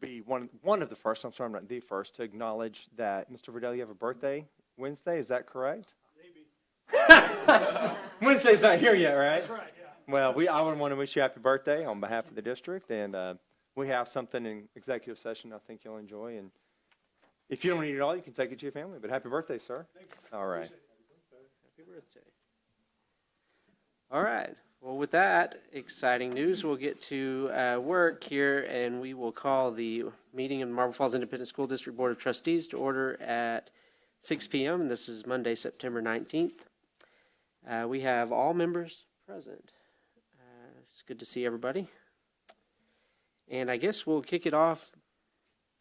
be one of the first, I'm sorry, I'm not the first, to acknowledge that, Mr. Verdell, you have a birthday Wednesday, is that correct? Maybe. Wednesday's not here yet, right? That's right, yeah. Well, I would want to wish you happy birthday on behalf of the district, and we have something in executive session I think you'll enjoy, and if you don't need it all, you can take it to your family, but happy birthday, sir. Thanks. All right. Happy birthday. All right. Well, with that exciting news, we'll get to work here, and we will call the meeting of Marble Falls Independent School District Board of Trustees to order at 6 p.m. This is Monday, September 19th. We have all members present. It's good to see everybody. And I guess we'll kick it off.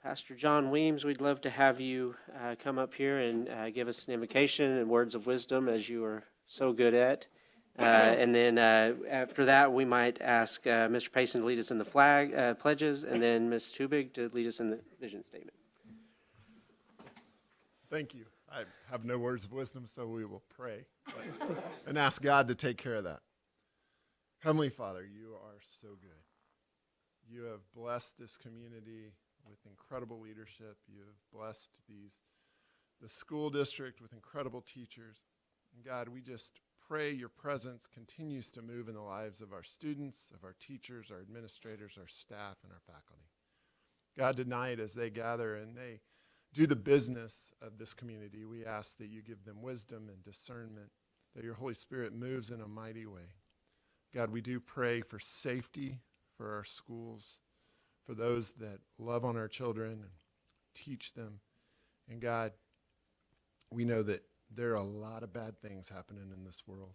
Pastor John Weems, we'd love to have you come up here and give us an invocation and words of wisdom, as you are so good at. And then after that, we might ask Mr. Payson to lead us in the flag pledges, and then Ms. Tubig to lead us in the vision statement. Thank you. I have no words of wisdom, so we will pray and ask God to take care of that. Heavenly Father, you are so good. You have blessed this community with incredible leadership. You have blessed the school district with incredible teachers. And God, we just pray your presence continues to move in the lives of our students, of our teachers, our administrators, our staff, and our faculty. God, tonight as they gather and they do the business of this community, we ask that you give them wisdom and discernment, that your Holy Spirit moves in a mighty way. God, we do pray for safety for our schools, for those that love on our children and teach them. And God, we know that there are a lot of bad things happening in this world.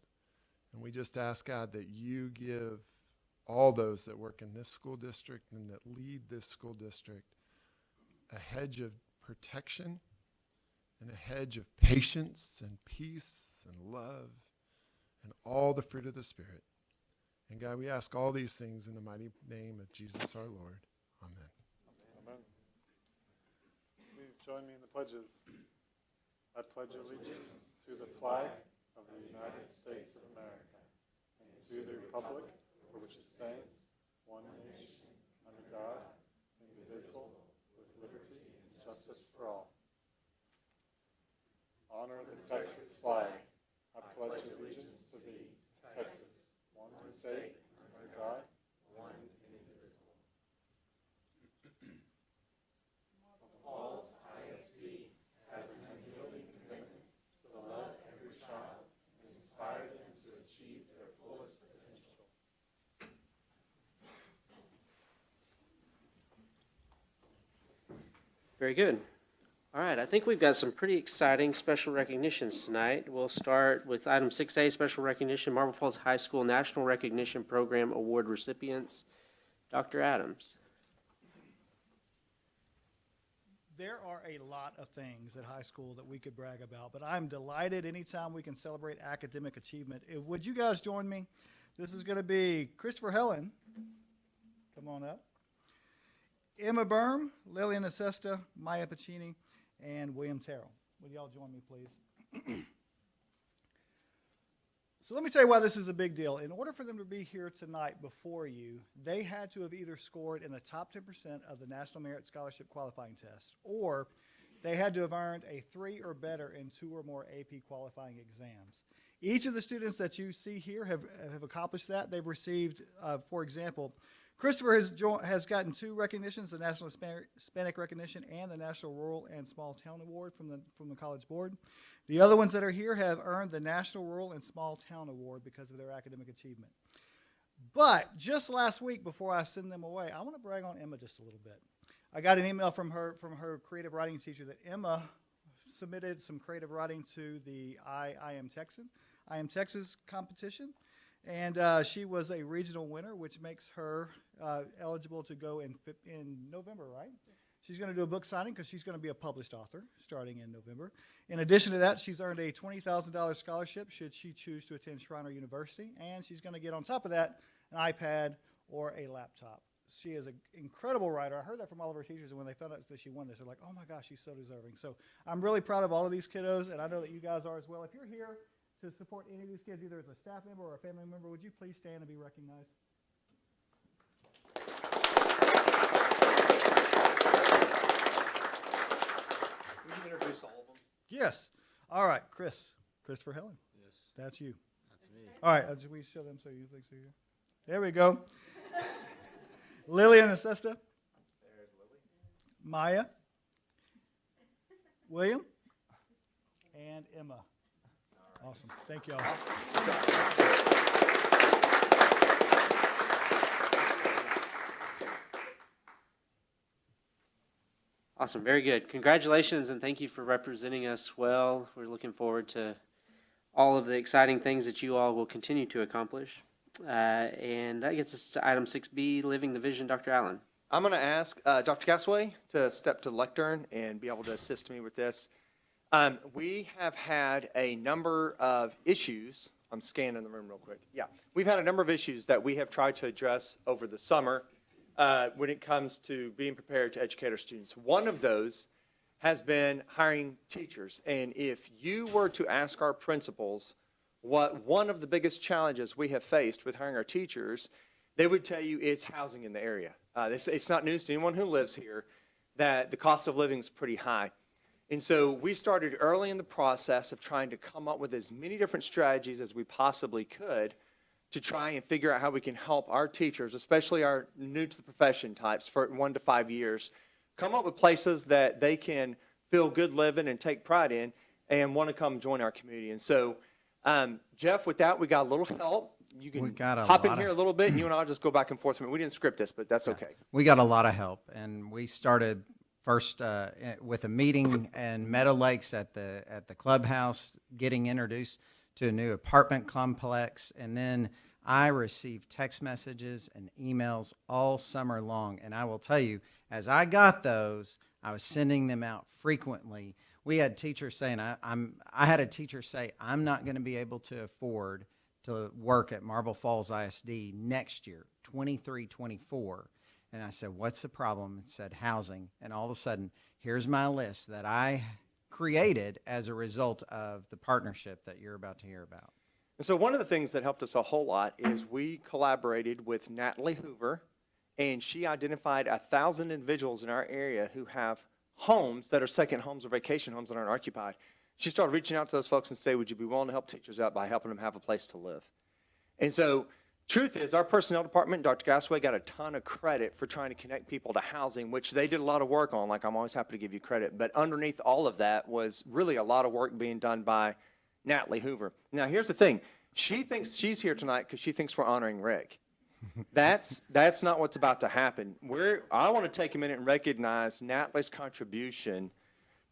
And we just ask, God, that you give all those that work in this school district and that lead this school district a hedge of protection and a hedge of patience and peace and love and all the fruit of the Spirit. And God, we ask all these things in the mighty name of Jesus our Lord. Amen. Amen. Please join me in the pledges. I pledge allegiance to the flag of the United States of America and to the republic for which it stands, one nation, under God, indivisible, with liberty and justice for all. Honor the Texas flag. I pledge allegiance to thee, Texas, one state, under God, one indivisible. Falls ISD has an unyielding commitment to love every child and inspire them to achieve their fullest potential. Very good. All right, I think we've got some pretty exciting special recognitions tonight. We'll start with item 6A, special recognition, Marble Falls High School National Recognition Program Award recipients. Dr. Adams. There are a lot of things at high school that we could brag about, but I'm delighted anytime we can celebrate academic achievement. Would you guys join me? This is going to be Christopher Helen. Come on up. Emma Berm, Lillian Acesta, Maya Pacini, and William Terrell. Would y'all join me, please? So let me tell you why this is a big deal. In order for them to be here tonight before you, they had to have either scored in the top 10% of the National Merit Scholarship Qualifying Test, or they had to have earned a 3 or better in 2 or more AP qualifying exams. Each of the students that you see here have accomplished that. They've received, for example, Christopher has gotten 2 recognitions, the National Hispanic Recognition and the National Rural and Small Town Award from the College Board. The other ones that are here have earned the National Rural and Small Town Award because of their academic achievement. But just last week, before I send them away, I want to brag on Emma just a little bit. I got an email from her creative writing teacher that Emma submitted some creative writing to the I Am Texas competition. And she was a regional winner, which makes her eligible to go in November, right? She's going to do a book signing because she's going to be a published author starting in November. In addition to that, she's earned a $20,000 scholarship should she choose to attend Schreiner University. And she's going to get on top of that an iPad or a laptop. She is an incredible writer. I heard that from all of her teachers, and when they found out that she won this, they're like, oh my gosh, she's so deserving. So I'm really proud of all of these kiddos, and I know that you guys are as well. If you're here to support any of these kids, either as a staff member or a family member, would you please stand and be recognized? introduce all of them. Yes. All right, Christopher Helen. Yes, That's you. that's me. All right, we show them so you think so here. There we go. Lillian Assista. There's Lily. Maya. William. And Emma. Awesome. Thank you all. Awesome, very good. Congratulations and thank you for representing us well. We're looking forward to all of the exciting things that you all will continue to accomplish. And that gets us to item 6B, Living the Vision, Dr. Allen. I'm going to ask Dr. Gasway to step to the lectern and be able to assist me with this. We have had a number of issues. I'm scanning the room real quick. Yeah, we've had a number of issues that we have tried to address over the summer when it comes to being prepared to educate our students. One of those has been hiring teachers. And if you were to ask our principals what one of the biggest challenges we have faced with hiring our teachers, they would tell you it's housing in the area. It's not news to anyone who lives here that the cost of living is pretty high. And so we started early in the process of trying to come up with as many different strategies as we possibly could to try and figure out how we can help our teachers, especially our new to the profession types for 1 to 5 years, come up with places that they can feel good living and take pride in and want to come join our community. And so, Jeff, with that, we got a little help. You can hop in here a little bit, and you and I'll just go back and forth. We didn't script this, but that's okay. We got a lot of help, and we started first with a meeting in Meadow Lakes at the clubhouse, getting introduced to a new apartment complex, and then I received text messages and emails all summer long. And I will tell you, as I got those, I was sending them out frequently. We had teachers saying, I had a teacher say, I'm not going to be able to afford to work at Marble Falls ISD next year, 23-24. And I said, what's the problem? It said housing. And all of a sudden, here's my list that I created as a result of the partnership that you're about to hear about. And so one of the things that helped us a whole lot is we collaborated with Natalie Hoover, and she identified 1,000 individuals in our area who have homes that are second homes or vacation homes that aren't occupied. She started reaching out to those folks and say, would you be willing to help teachers out by helping them have a place to live? And so truth is, our personnel department, Dr. Gasway, got a ton of credit for trying to connect people to housing, which they did a lot of work on. Like, I'm always happy to give you credit. But underneath all of that was really a lot of work being done by Natalie Hoover. Now, here's the thing. She thinks she's here tonight because she thinks we're honoring Rick. That's not what's about to happen. I want to take a minute and recognize Natalie's contribution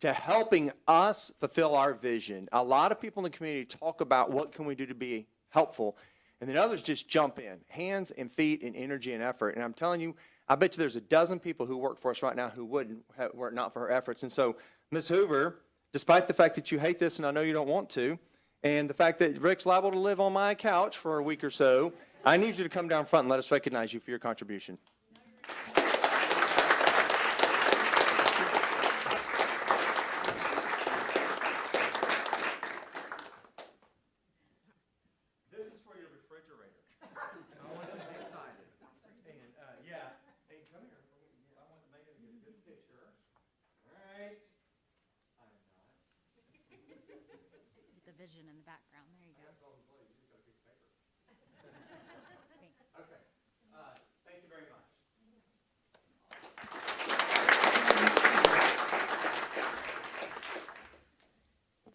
to helping us fulfill our vision. A lot of people in the community talk about what can we do to be helpful, and then others just jump in, hands and feet and energy and effort. And I'm telling you, I bet you there's a dozen people who work for us right now who wouldn't were it not for her efforts. And so, Ms. Hoover, despite the fact that you hate this and I know you don't want to, and the fact that Rick's liable to live on my couch for a week or so, I need you to come down front and let us recognize you for your contribution. This is for your refrigerator. I want you to be excited. And yeah, hey, come here. I want to make it a good picture. All right. The vision in the background. There you go. Thanks. Okay. Thank you very much.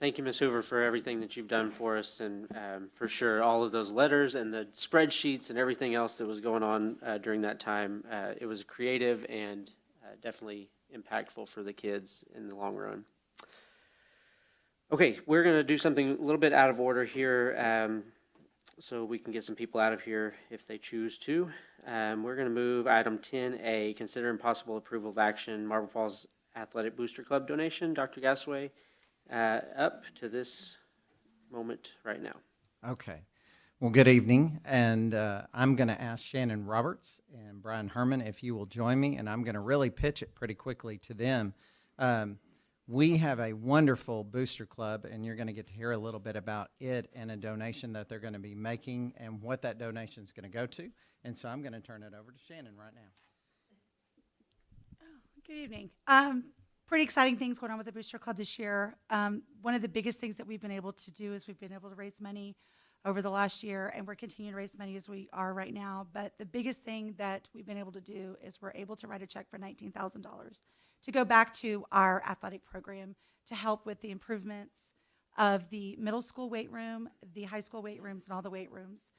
Thank you, Ms. Hoover, for everything that you've done for us, and for sure, all of those letters and the spreadsheets and everything else that was going on during that time. It was creative and definitely impactful for the kids in the long run. Okay, we're going to do something a little bit out of order here, so we can get some people out of here if they choose to. We're going to move item 10A, consider impossible approval of action, Marble Falls Athletic Booster Club donation. Dr. Gasway, up to this moment right now. Okay. Well, good evening, and I'm going to ask Shannon Roberts and Brian Herman if you will join me, and I'm going to really pitch it pretty quickly to them. We have a wonderful booster club, and you're going to get to hear a little bit about it and a donation that they're going to be making and what that donation is going to go to. And so I'm going to turn it over to Shannon right now. Oh, good evening. pretty exciting things going on with the Booster Club this year. One of the biggest things that we've been able to do is we've been able to raise money over the last year, and we're continuing to raise money as we are right now. But the biggest thing that we've been able to do is we're able to write a check for $19,000 to go back to our athletic program to help with the improvements of the middle school weight room, the high school weight rooms, and all the weight rooms.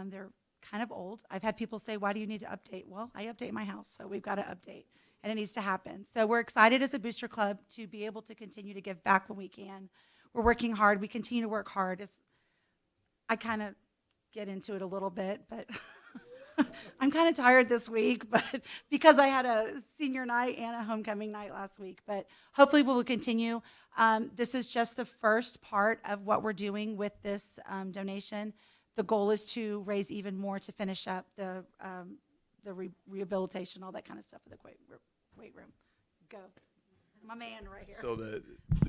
They're kind of old. I've had people say, why do you need to update? Well, I update my house, so we've got to update, and it needs to happen. So we're excited as a Booster Club to be able to continue to give back when we can. We're working hard. We continue to work hard. I kind of get into it a little bit, but I'm kind of tired this week, but because I had a senior night and a homecoming night last week, but hopefully we will continue. This is just the first part of what we're doing with this donation. The goal is to raise even more to finish up the rehabilitation, all that kind of stuff for the weight room. Go. My man right here. So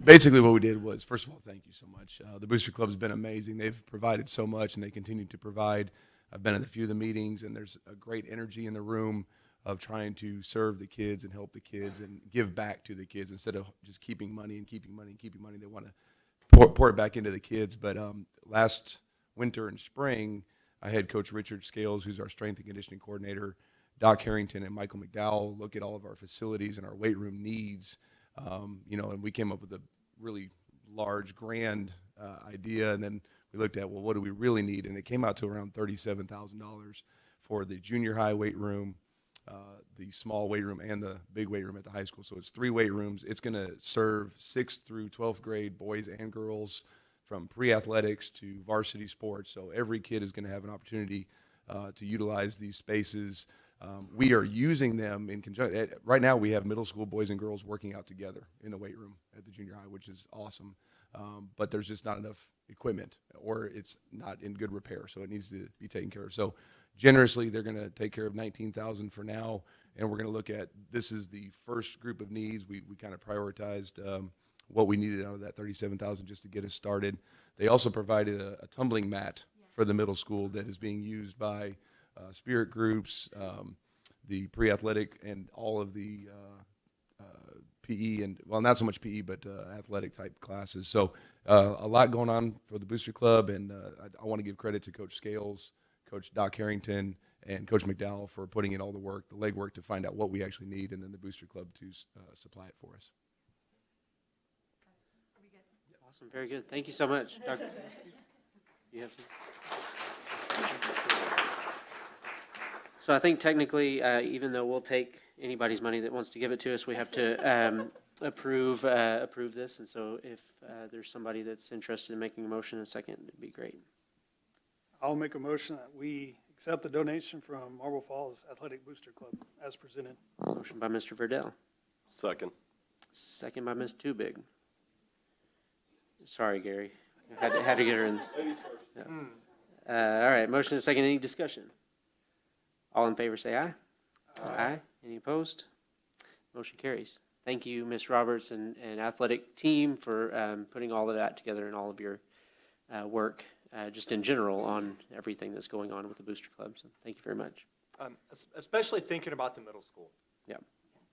basically what we did was, first of all, thank you so much. The Booster Club has been amazing. They've provided so much, and they continue to provide. I've been at a few of the meetings, and there's a great energy in the room of trying to serve the kids and help the kids and give back to the kids instead of just keeping money and keeping money and keeping money. They want to pour it back into the kids. But last winter and spring, I had Coach Richard Scales, who's our strength and conditioning coordinator, Doc Harrington, and Michael McDowell look at all of our facilities and our weight room needs. And we came up with a really large, grand idea, and then we looked at, well, what do we really need? And it came out to around $37,000 for the junior high weight room, the small weight room, and the big weight room at the high school. So it's 3 weight rooms. It's going to serve 6th through 12th grade boys and girls, from pre-athletics to varsity sports. So every kid is going to have an opportunity to utilize these spaces. We are using them in conjunction. Right now, we have middle school boys and girls working out together in the weight room at the junior high, which is awesome. But there's just not enough equipment, or it's not in good repair, so it needs to be taken care of. So generously, they're going to take care of $19,000 for now, and we're going to look at, this is the first group of needs. We kind of prioritized what we needed out of that $37,000 just to get us started. They also provided a tumbling mat for the middle school that is being used by spirit groups, the pre-athletic, and all of the PE, and, well, not so much PE, but athletic type classes. So a lot going on for the Booster Club, and I want to give credit to Coach Scales, Coach Doc Harrington, and Coach McDowell for putting in all the work, the legwork to find out what we actually need, and then the Booster Club to supply it for us. Awesome, very good. Thank you so much, Dr. You have to. So I think technically, even though we'll take anybody's money that wants to give it to us, we have to approve this. And so if there's somebody that's interested in making a motion in a second, it'd be great. I'll make a motion that we accept the donation from Marble Falls Athletic Booster Club as presented. Motion by Mr. Verdell. Second. Second by Ms. Tubig. Sorry, Gary. I had to get her in. Ladies first. Yeah. All right, motion is second. Any discussion? All in favor say aye. Aye. Any opposed? Motion carries. Thank you, Ms. Roberts and athletic team, for putting all of that together and all of your work just in general on everything that's going on with the Booster Club. So thank you very much. Especially thinking about the middle school. Yeah.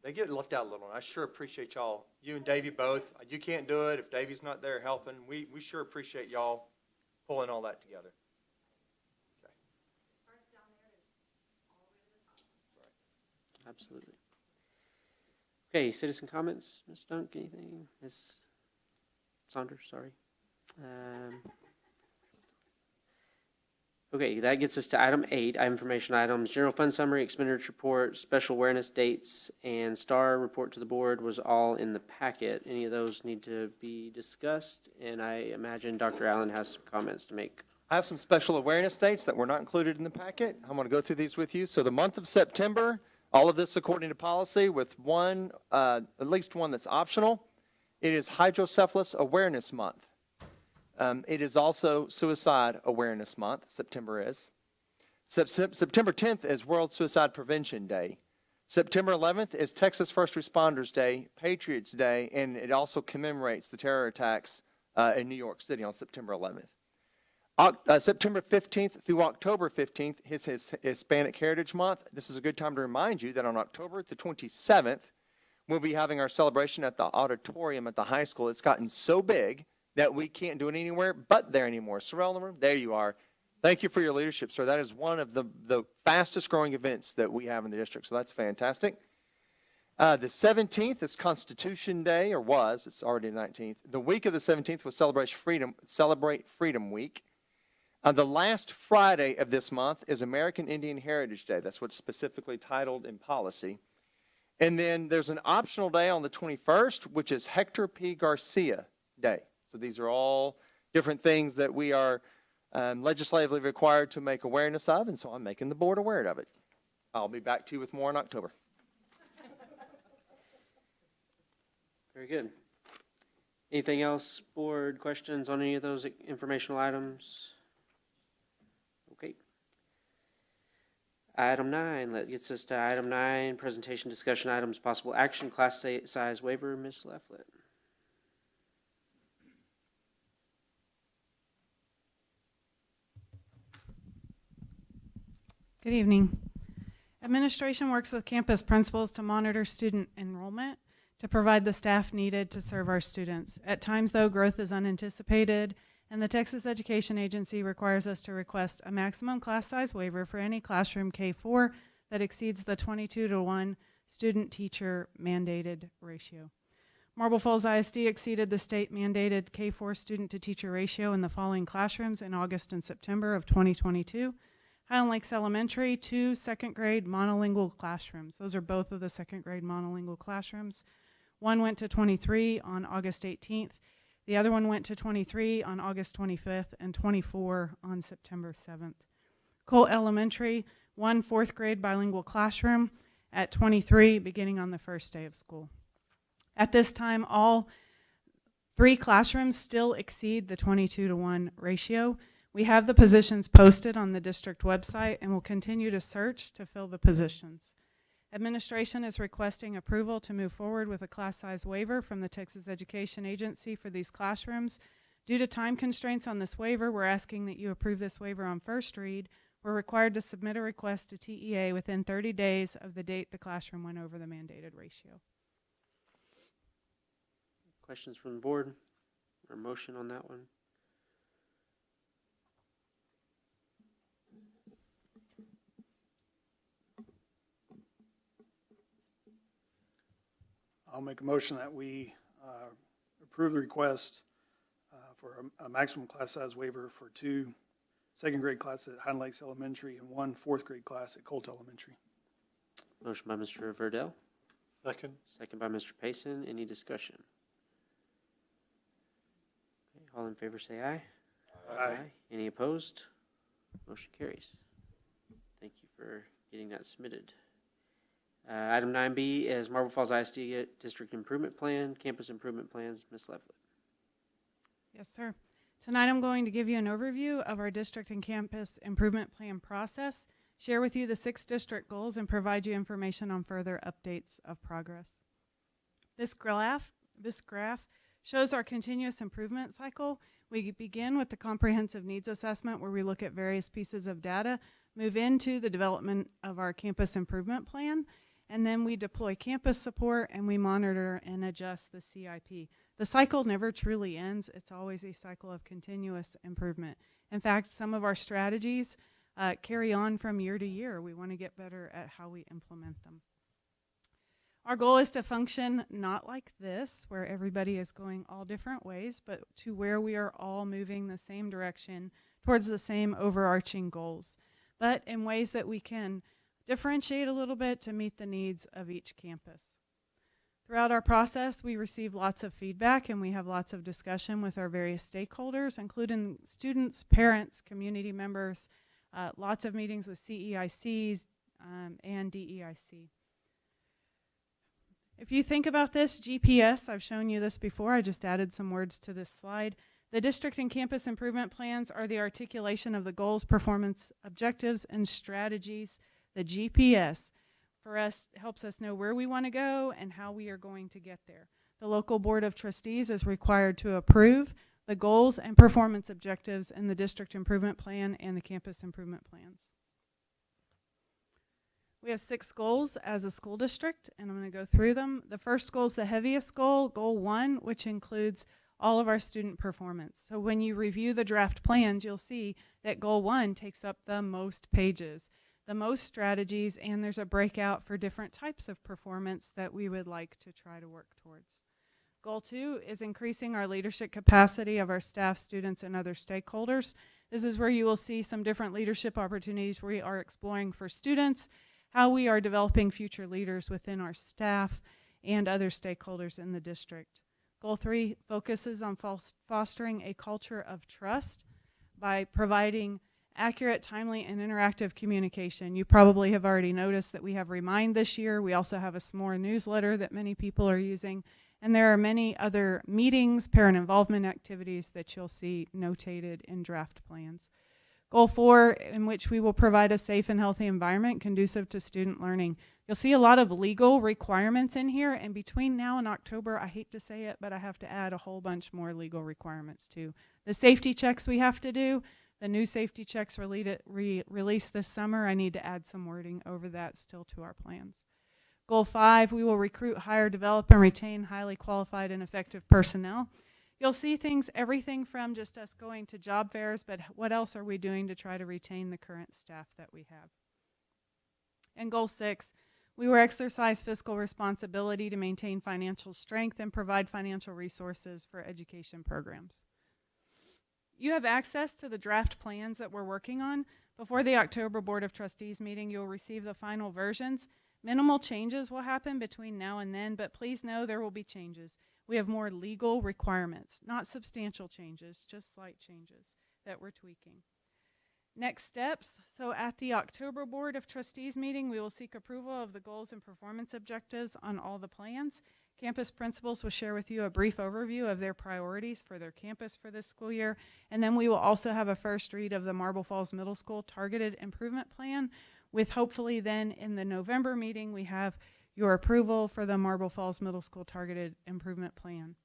They get left out a little, and I sure appreciate y'all, you and Davey both. You can't do it if Davey's not there helping. We sure appreciate y'all pulling all that together. Okay. Absolutely. Okay, citizen comments. Ms. Dunk, anything? Ms. Saunders, sorry. Okay, that gets us to item 8, information items. General fund summary, expenditure report, special awareness dates, and STAR report to the board was all in the packet. Any of those need to be discussed? And I imagine Dr. Allen has some comments to make. I have some special awareness dates that were not included in the packet. I'm going to go through these with you. So the month of September, all of this according to policy, with one, at least one that's optional. It is Hydrocephalus Awareness Month. It is also Suicide Awareness Month, September is. September 10th is World Suicide Prevention Day. September 11th is Texas First Responders Day, Patriots Day, and it also commemorates the terror attacks in New York City on September 11th. September 15th through October 15th is Hispanic Heritage Month. This is a good time to remind you that on October the 27th, we'll be having our celebration at the auditorium at the high school. It's gotten so big that we can't do it anywhere but there anymore. Sorrel in the room, there you are. Thank you for your leadership, sir. That is one of the fastest growing events that we have in the district, so that's fantastic. The 17th is Constitution Day, or was, it's already the 19th. The week of the 17th was Celebrate Freedom Week. The last Friday of this month is American Indian Heritage Day. That's what's specifically titled in policy. And then there's an optional day on the 21st, which is Hector P. Garcia Day. So these are all different things that we are legislatively required to make awareness of, and so I'm making the board aware of it. I'll be back to you with more in October. Very good. Anything else, board questions on any of those informational items? Okay. Item 9, that gets us to item 9, presentation, discussion items, possible action, class size waiver, Ms. Lefflet. Good evening. Administration works with campus principals to monitor student enrollment, to provide the staff needed to serve our students. At times, though, growth is unanticipated, and the Texas Education Agency requires us to request a maximum class size waiver for any classroom K-4 that exceeds the 22-to-1 student-teacher mandated ratio. Marble Falls ISD exceeded the state-mandated K-4 student-to-teacher ratio in the following classrooms in August and September of 2022. Highland Lakes Elementary, 2 second-grade monolingual classrooms. Those are both of the second-grade monolingual classrooms. One went to 23 on August 18th. The other one went to 23 on August 25th and 24 on September 7th. Colt Elementary, 1 fourth-grade bilingual classroom at 23, beginning on the first day of school. At this time, all 3 classrooms still exceed the 22-to-1 ratio. We have the positions posted on the district website and will continue to search to fill the positions. Administration is requesting approval to move forward with a class size waiver from the Texas Education Agency for these classrooms. Due to time constraints on this waiver, we're asking that you approve this waiver on first read. We're required to submit a request to TEA within 30 days of the date the classroom went over the mandated ratio. Questions from the board or motion on that one? I'll make a motion that we approve the request for a maximum class size waiver for 2 second-grade classes at Highland Lakes Elementary and 1 fourth-grade class at Colt Elementary. Motion by Mr. Verdell, Second. second by Mr. Payson. Any discussion? Okay, all in favor say aye. Aye. Any opposed? Motion carries. Thank you for getting that submitted. Item 9B is Marble Falls ISD District Improvement Plan, Campus Improvement Plans. Ms. Lefflet. Yes, sir. Tonight I'm going to give you an overview of our district and campus improvement plan process, share with you the 6 district goals, and provide you information on further updates of progress. This graph shows our continuous improvement cycle. We begin with the comprehensive needs assessment, where we look at various pieces of data, move into the development of our campus improvement plan, and then we deploy campus support and we monitor and adjust the CIP. The cycle never truly ends. It's always a cycle of continuous improvement. In fact, some of our strategies carry on from year to year. We want to get better at how we implement them. Our goal is to function not like this, where everybody is going all different ways, but to where we are all moving the same direction towards the same overarching goals, but in ways that we can differentiate a little bit to meet the needs of each campus. Throughout our process, we receive lots of feedback and we have lots of discussion with our various stakeholders, including students, parents, community members, lots of meetings with CEICs and DEIC. If you think about this, GPS, I've shown you this before, I just added some words to this slide. The district and campus improvement plans are the articulation of the goals, performance, objectives, and strategies. The GPS for us helps us know where we want to go and how we are going to get there. The local board of trustees is required to approve the goals and performance objectives in the district improvement plan and the campus improvement plans. We have 6 goals as a school district, and I'm going to go through them. The first goal is the heaviest goal, Goal 1, which includes all of our student performance. So when you review the draft plans, you'll see that Goal 1 takes up the most pages, the most strategies, and there's a breakout for different types of performance that we would like to try to work towards. Goal 2 is increasing our leadership capacity of our staff, students, and other stakeholders. This is where you will see some different leadership opportunities we are exploring for students, how we are developing future leaders within our staff and other stakeholders in the district. Goal 3 focuses on fostering a culture of trust by providing accurate, timely, and interactive communication. You probably have already noticed that we have Remind this year. We also have a SMORE newsletter that many people are using. And there are many other meetings, parent involvement activities that you'll see notated in draft plans. Goal 4, in which we will provide a safe and healthy environment conducive to student learning. You'll see a lot of legal requirements in here, and between now and October, I hate to say it, but I have to add a whole bunch more legal requirements too. The safety checks we have to do, the new safety checks released this summer, I need to add some wording over that still to our plans. Goal 5, we will recruit, hire, develop, and retain highly qualified and effective personnel. You'll see things, everything from just us going to job fairs, but what else are we doing to try to retain the current staff that we have? And Goal 6, we will exercise fiscal responsibility to maintain financial strength and provide financial resources for education programs. You have access to the draft plans that we're working on. Before the October Board of Trustees meeting, you'll receive the final versions. Minimal changes will happen between now and then, but please know there will be changes. We have more legal requirements, not substantial changes, just slight changes that we're tweaking. Next steps, so at the October Board of Trustees meeting, we will seek approval of the goals and performance objectives on all the plans. Campus principals will share with you a brief overview of their priorities for their campus for this school year, and then we will also have a first read of the Marble Falls Middle School Targeted Improvement Plan, with hopefully then in the November meeting we have your approval for the Marble Falls Middle School Targeted Improvement Plan.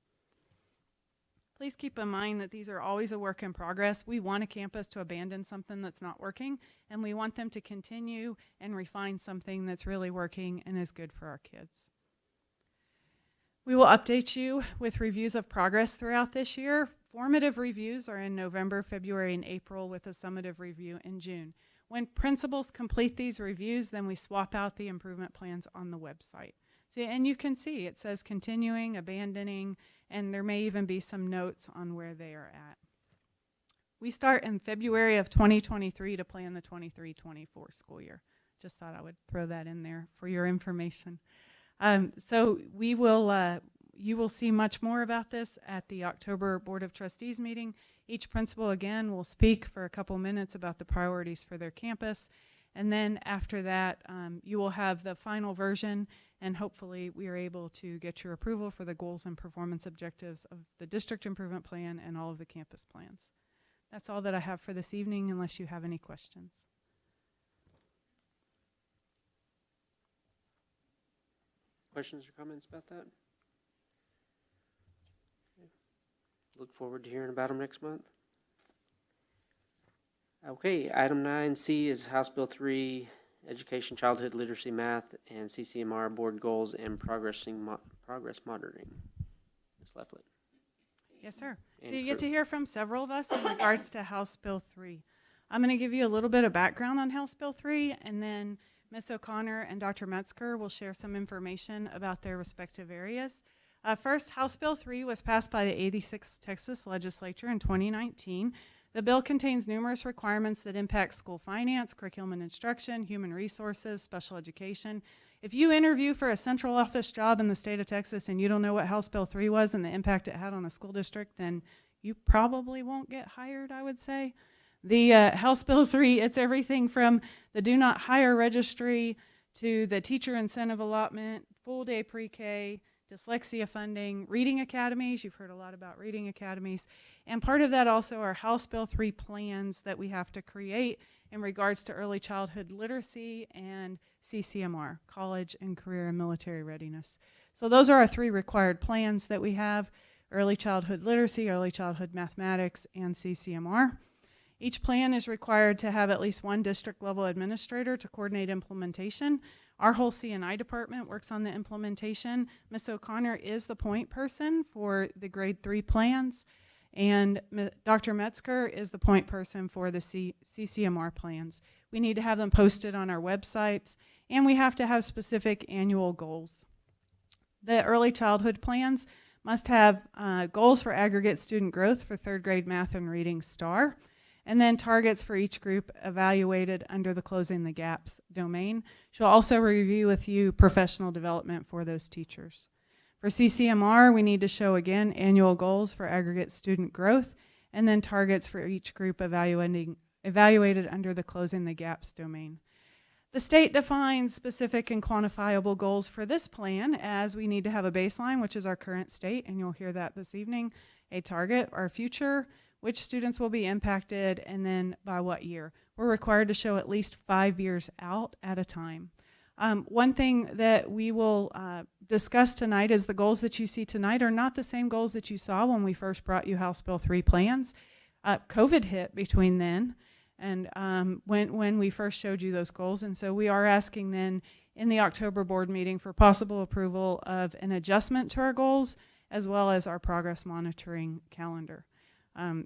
Please keep in mind that these are always a work in progress. We want a campus to abandon something that's not working, and we want them to continue and refine something that's really working and is good for our kids. We will update you with reviews of progress throughout this year. Formative reviews are in November, February, and April, with a summative review in June. When principals complete these reviews, then we swap out the improvement plans on the website. So, and you can see it says continuing, abandoning, and there may even be some notes on where they are at. We start in February of 2023 to plan the 23-24 school year. Just thought I would throw that in there for your information. So we will, you will see much more about this at the October Board of Trustees meeting. Each principal, again, will speak for a couple minutes about the priorities for their campus. And then after that, you will have the final version, and hopefully we are able to get your approval for the goals and performance objectives of the district improvement plan and all of the campus plans. That's all that I have for this evening, unless you have any questions. Questions or comments about that? Okay. Look forward to hearing about them next month. Okay, item 9C is House Bill 3, Education, Childhood Literacy, Math, and CCMR Board Goals and Progress Monitoring. Ms. Lefflet. Yes, sir. And So you get to hear from several of us in regards to House Bill 3. I'm going to give you a little bit of background on House Bill 3, and then Ms. O'Connor and Dr. Metzger will share some information about their respective areas. First, House Bill 3 was passed by the 86th Texas Legislature in 2019. The bill contains numerous requirements that impact school finance, curriculum and instruction, human resources, special education. If you interview for a central office job in the state of Texas and you don't know what House Bill 3 was and the impact it had on a school district, then you probably won't get hired, I would say. The House Bill 3, it's everything from the do not hire registry to the teacher incentive allotment, full day pre-K, dyslexia funding, reading academies. You've heard a lot about reading academies. And part of that also are House Bill 3 plans that we have to create in regards to early childhood literacy and CCMR, college and career and military readiness. So those are our 3 required plans that we have: early childhood literacy, early childhood mathematics, and CCMR. Each plan is required to have at least one district level administrator to coordinate implementation. Our whole C&I department works on the implementation. Ms. O'Connor is the point person for the grade 3 plans, and Dr. Metzger is the point person for the CCMR plans. We need to have them posted on our websites, and we have to have specific annual goals. The early childhood plans must have goals for aggregate student growth for 3rd grade math and reading STAR, and then targets for each group evaluated under the Closing the Gaps domain. She'll also review with you professional development for those teachers. For CCMR, we need to show again annual goals for aggregate student growth, and then targets for each group evaluated under the Closing the Gaps domain. The state defines specific and quantifiable goals for this plan as we need to have a baseline, which is our current state, and you'll hear that this evening, a target, our future, which students will be impacted, and then by what year. We're required to show at least 5 years out at a time. One thing that we will discuss tonight is the goals that you see tonight are not the same goals that you saw when we first brought you House Bill 3 plans. COVID hit between then and when we first showed you those goals, and so we are asking then in the October board meeting for possible approval of an adjustment to our goals as well as our progress monitoring calendar.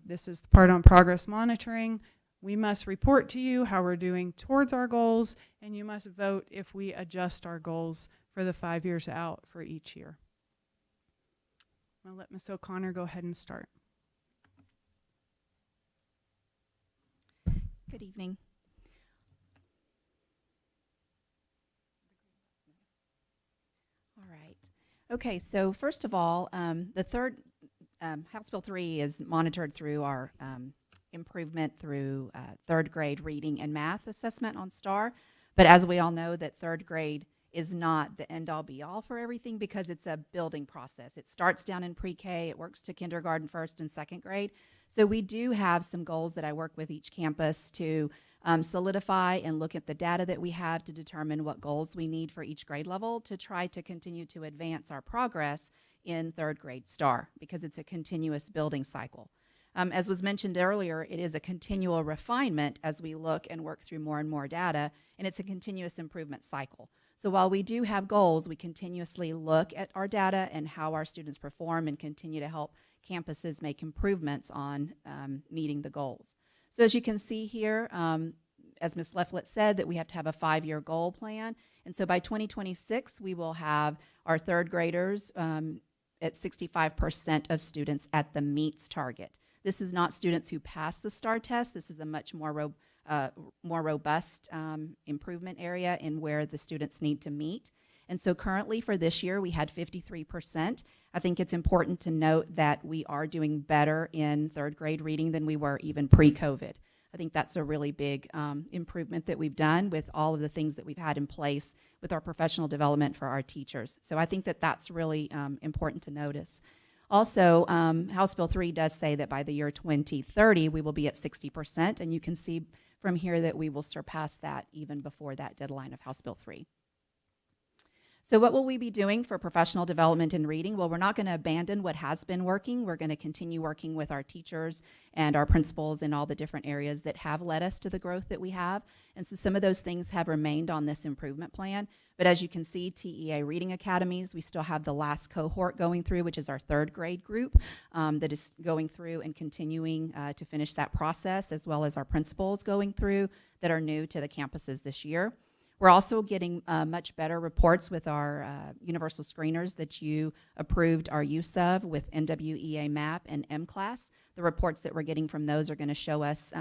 This is the part on progress monitoring. We must report to you how we're doing towards our goals, and you must vote if we adjust our goals for the 5 years out for each year. I'll let Ms. O'Connor go ahead and start. Good evening. All right. Okay, so first of all, the third House Bill 3 is monitored through our improvement through 3rd grade reading and math assessment on STAR. But as we all know, that 3rd grade is not the end-all be-all for everything because it's a building process. It starts down in pre-K, it works to kindergarten, 1st and 2nd grade. So we do have some goals that I work with each campus to solidify and look at the data that we have to determine what goals we need for each grade level to try to continue to advance our progress in 3rd grade STAR because it's a continuous building cycle. As was mentioned earlier, it is a continual refinement as we look and work through more and more data, and it's a continuous improvement cycle. So while we do have goals, we continuously look at our data and how our students perform and continue to help campuses make improvements on meeting the goals. So as you can see here, as Ms. Leflett said, that we have to have a 5-year goal plan. And so by 2026, we will have our 3rd graders at 65% of students at the MEETS target. This is not students who pass the STAR test. This is a much more robust improvement area in where the students need to meet. And so currently for this year, we had 53%. I think it's important to note that we are doing better in 3rd grade reading than we were even pre-COVID. I think that's a really big improvement that we've done with all of the things that we've had in place with our professional development for our teachers. So I think that that's really important to notice. Also, House Bill 3 does say that by the year 2030, we will be at 60%, and you can see from here that we will surpass that even before that deadline of House Bill 3. So what will we be doing for professional development in reading? Well, we're not going to abandon what has been working. We're going to continue working with our teachers and our principals in all the different areas that have led us to the growth that we have. And so some of those things have remained on this improvement plan. But as you can see, TEA Reading Academies, we still have the last cohort going through, which is our 3rd grade group that is going through and continuing to finish that process, as well as our principals going through that are new to the campuses this year. We're also getting much better reports with our universal screeners that you approved our use of with NWEA MAP and M-Class. The reports that we're getting from those are going to show us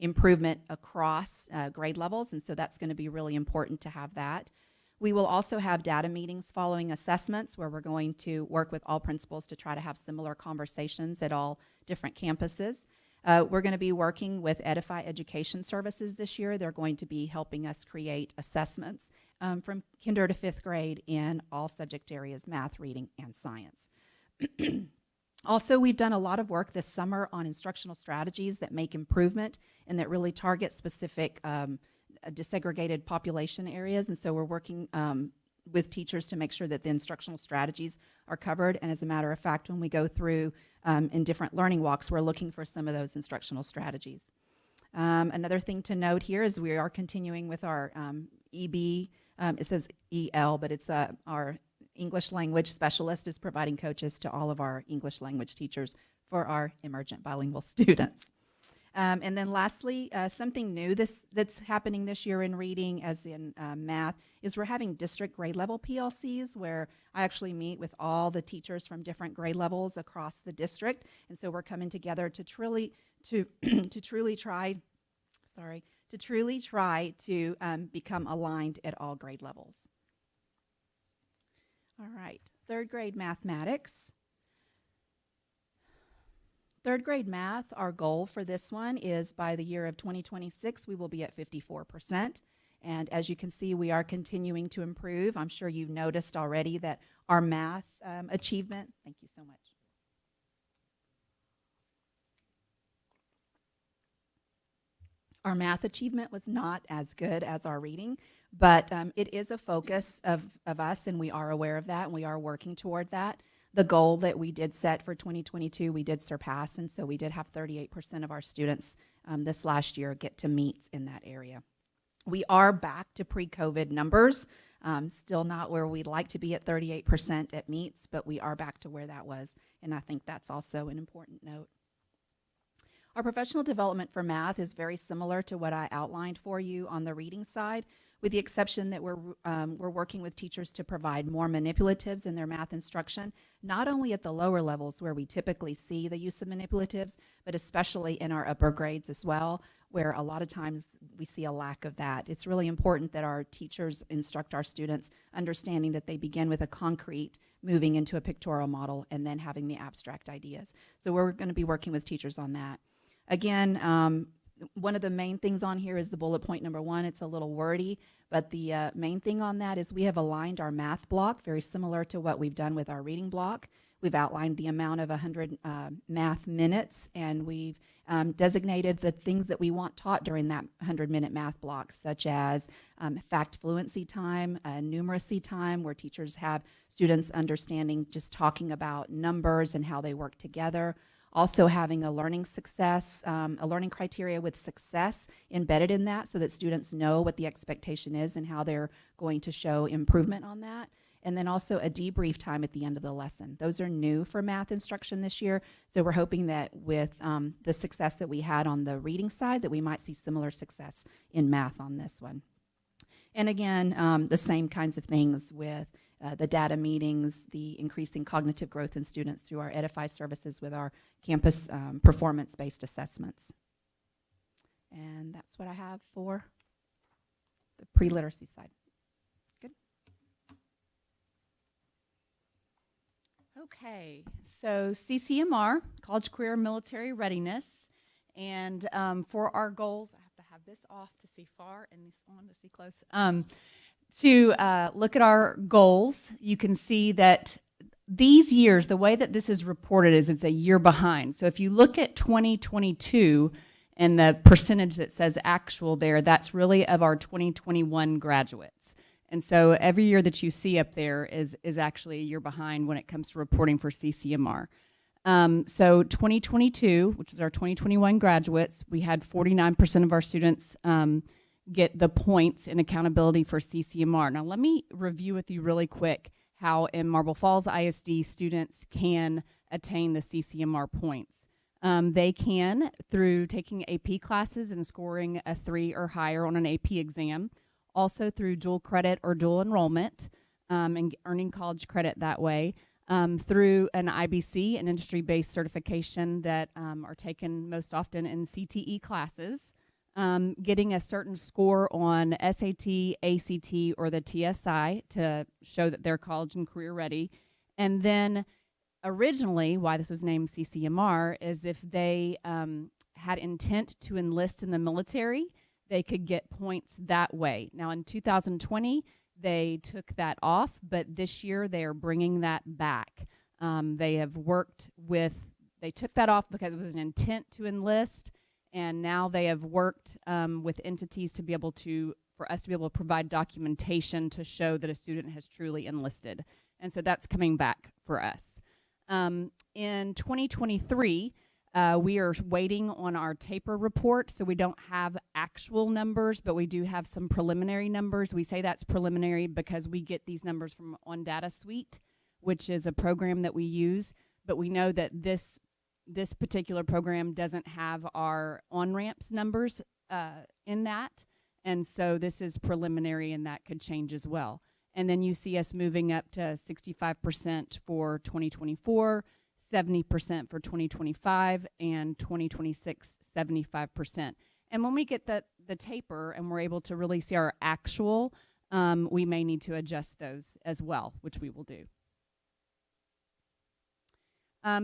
improvement across grade levels, and so that's going to be really important to have that. We will also have data meetings following assessments where we're going to work with all principals to try to have similar conversations at all different campuses. We're going to be working with Edify Education Services this year. They're going to be helping us create assessments from kinder to 5th grade in all subject areas, math, reading, and science. Also, we've done a lot of work this summer on instructional strategies that make improvement and that really target specific desegregated population areas. And so we're working with teachers to make sure that the instructional strategies are covered. And as a matter of fact, when we go through in different learning walks, we're looking for some of those instructional strategies. Another thing to note here is we are continuing with our EB. It says EL, but it's our English language specialist is providing coaches to all of our English language teachers for our emergent bilingual students. And then lastly, something new that's happening this year in reading, as in math, is we're having district grade level PLCs where I actually meet with all the teachers from different grade levels across the district. And so we're coming together to truly try to become aligned at all grade levels. All right, third grade mathematics. Third grade math, our goal for this one is by the year of 2026, we will be at 54%. And as you can see, we are continuing to improve. I'm sure you've noticed already that our math achievement, thank you so much. Our math achievement was not as good as our reading, but it is a focus of us, and we are aware of that, and we are working toward that. The goal that we did set for 2022, we did surpass, and so we did have 38% of our students this last year get to meet in that area. We are back to pre-COVID numbers, still not where we'd like to be at 38% at meets, but we are back to where that was, and I think that's also an important note. Our professional development for math is very similar to what I outlined for you on the reading side, with the exception that we're working with teachers to provide more manipulatives in their math instruction, not only at the lower levels where we typically see the use of manipulatives, but especially in our upper grades as well, where a lot of times we see a lack of that. It's really important that our teachers instruct our students, understanding that they begin with a concrete, moving into a pictorial model, and then having the abstract ideas. So we're going to be working with teachers on that. Again, one of the main things on here is the bullet point number 1. It's a little wordy, but the main thing on that is we have aligned our math block very similar to what we've done with our reading block. We've outlined the amount of 100 math minutes, and we've designated the things that we want taught during that 100-minute math block, such as fact fluency time, numeracy time, where teachers have students understanding just talking about numbers and how they work together. Also having a learning success, a learning criteria with success embedded in that so that students know what the expectation is and how they're going to show improvement on that. And then also a debrief time at the end of the lesson. Those are new for math instruction this year. So we're hoping that with the success that we had on the reading side, that we might see similar success in math on this one. And again, the same kinds of things with the data meetings, the increasing cognitive growth in students through our Edify services with our campus performance-based assessments. And that's what I have for the pre-literacy side. Good. Okay, so CCMR, College Career Military Readiness, and for our goals, I have to have this off to see far and this on to see close. To look at our goals, you can see that these years, the way that this is reported is it's a year behind. So if you look at 2022 and the percentage that says actual there, that's really of our 2021 graduates. And so every year that you see up there is actually a year behind when it comes to reporting for CCMR. So 2022, which is our 2021 graduates, we had 49% of our students get the points in accountability for CCMR. Now let me review with you really quick how in Marble Falls ISD students can attain the CCMR points. They can through taking AP classes and scoring a 3 or higher on an AP exam, also through dual credit or dual enrollment and earning college credit that way, through an IBC, an industry-based certification that are taken most often in CTE classes, getting a certain score on SAT, ACT, or the TSI to show that they're college and career ready. And then originally, why this was named CCMR, is if they had intent to enlist in the military, they could get points that way. Now in 2020, they took that off, but this year they are bringing that back. They took that off because it was an intent to enlist, and now they have worked with entities to be able to, for us to be able to provide documentation to show that a student has truly enlisted. And so that's coming back for us. In 2023, We are waiting on our taper report, so we don't have actual numbers, but we do have some preliminary numbers. We say that's preliminary because we get these numbers from On Data Suite, which is a program that we use, but we know that this particular program doesn't have our on-ramps numbers in that, and so this is preliminary, and that could change as well. And then you see us moving up to 65% for 2024, 70% for 2025, and 2026, 75%. And when we get the taper and we're able to really see our actual, we may need to adjust those as well, which we will do.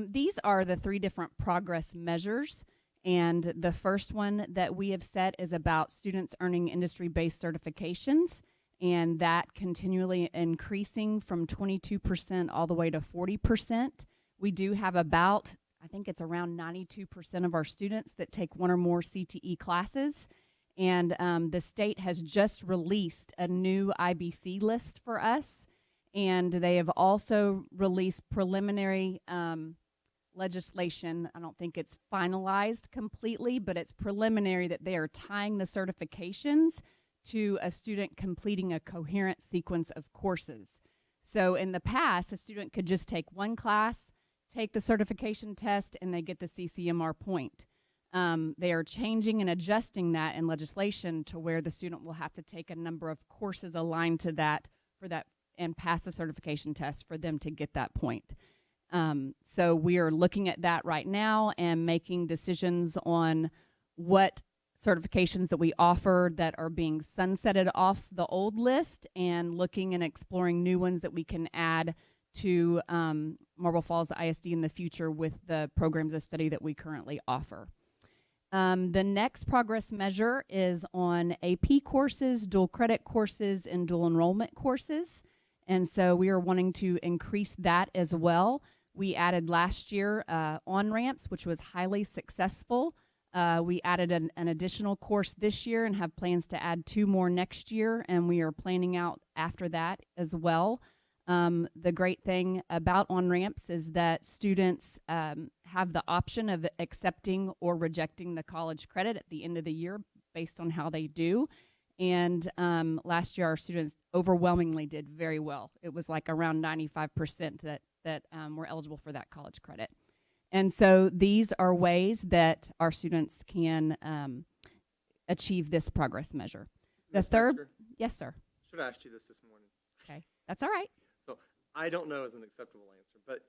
These are the 3 different progress measures. And the first one that we have set is about students earning industry-based certifications, and that continually increasing from 22% all the way to 40%. We do have about, I think it's around 92% of our students that take 1 or more CTE classes. And the state has just released a new IBC list for us. And they have also released preliminary legislation. I don't think it's finalized completely, but it's preliminary that they are tying the certifications to a student completing a coherent sequence of courses. So in the past, a student could just take 1 class, take the certification test, and they get the CCMR point. They are changing and adjusting that in legislation to where the student will have to take a number of courses aligned to that for that and pass the certification test for them to get that point. So we are looking at that right now and making decisions on what certifications that we offer that are being sunsetted off the old list, and looking and exploring new ones that we can add to Marble Falls ISD in the future with the programs of study that we currently offer. The next progress measure is on AP courses, dual credit courses, and dual enrollment courses. And so we are wanting to increase that as well. We added last year on-ramps, which was highly successful. We added an additional course this year and have plans to add 2 more next year, and we are planning out after that as well. The great thing about on-ramps is that students have the option of accepting or rejecting the college credit at the end of the year based on how they do. And last year, our students overwhelmingly did very well. It was like around 95% that were eligible for that college credit. And so these are ways that our students can achieve this progress measure. The Ms. third, Metzger, yes, sir. should have asked you this morning. Okay, that's all right. So I don't know is an acceptable answer, but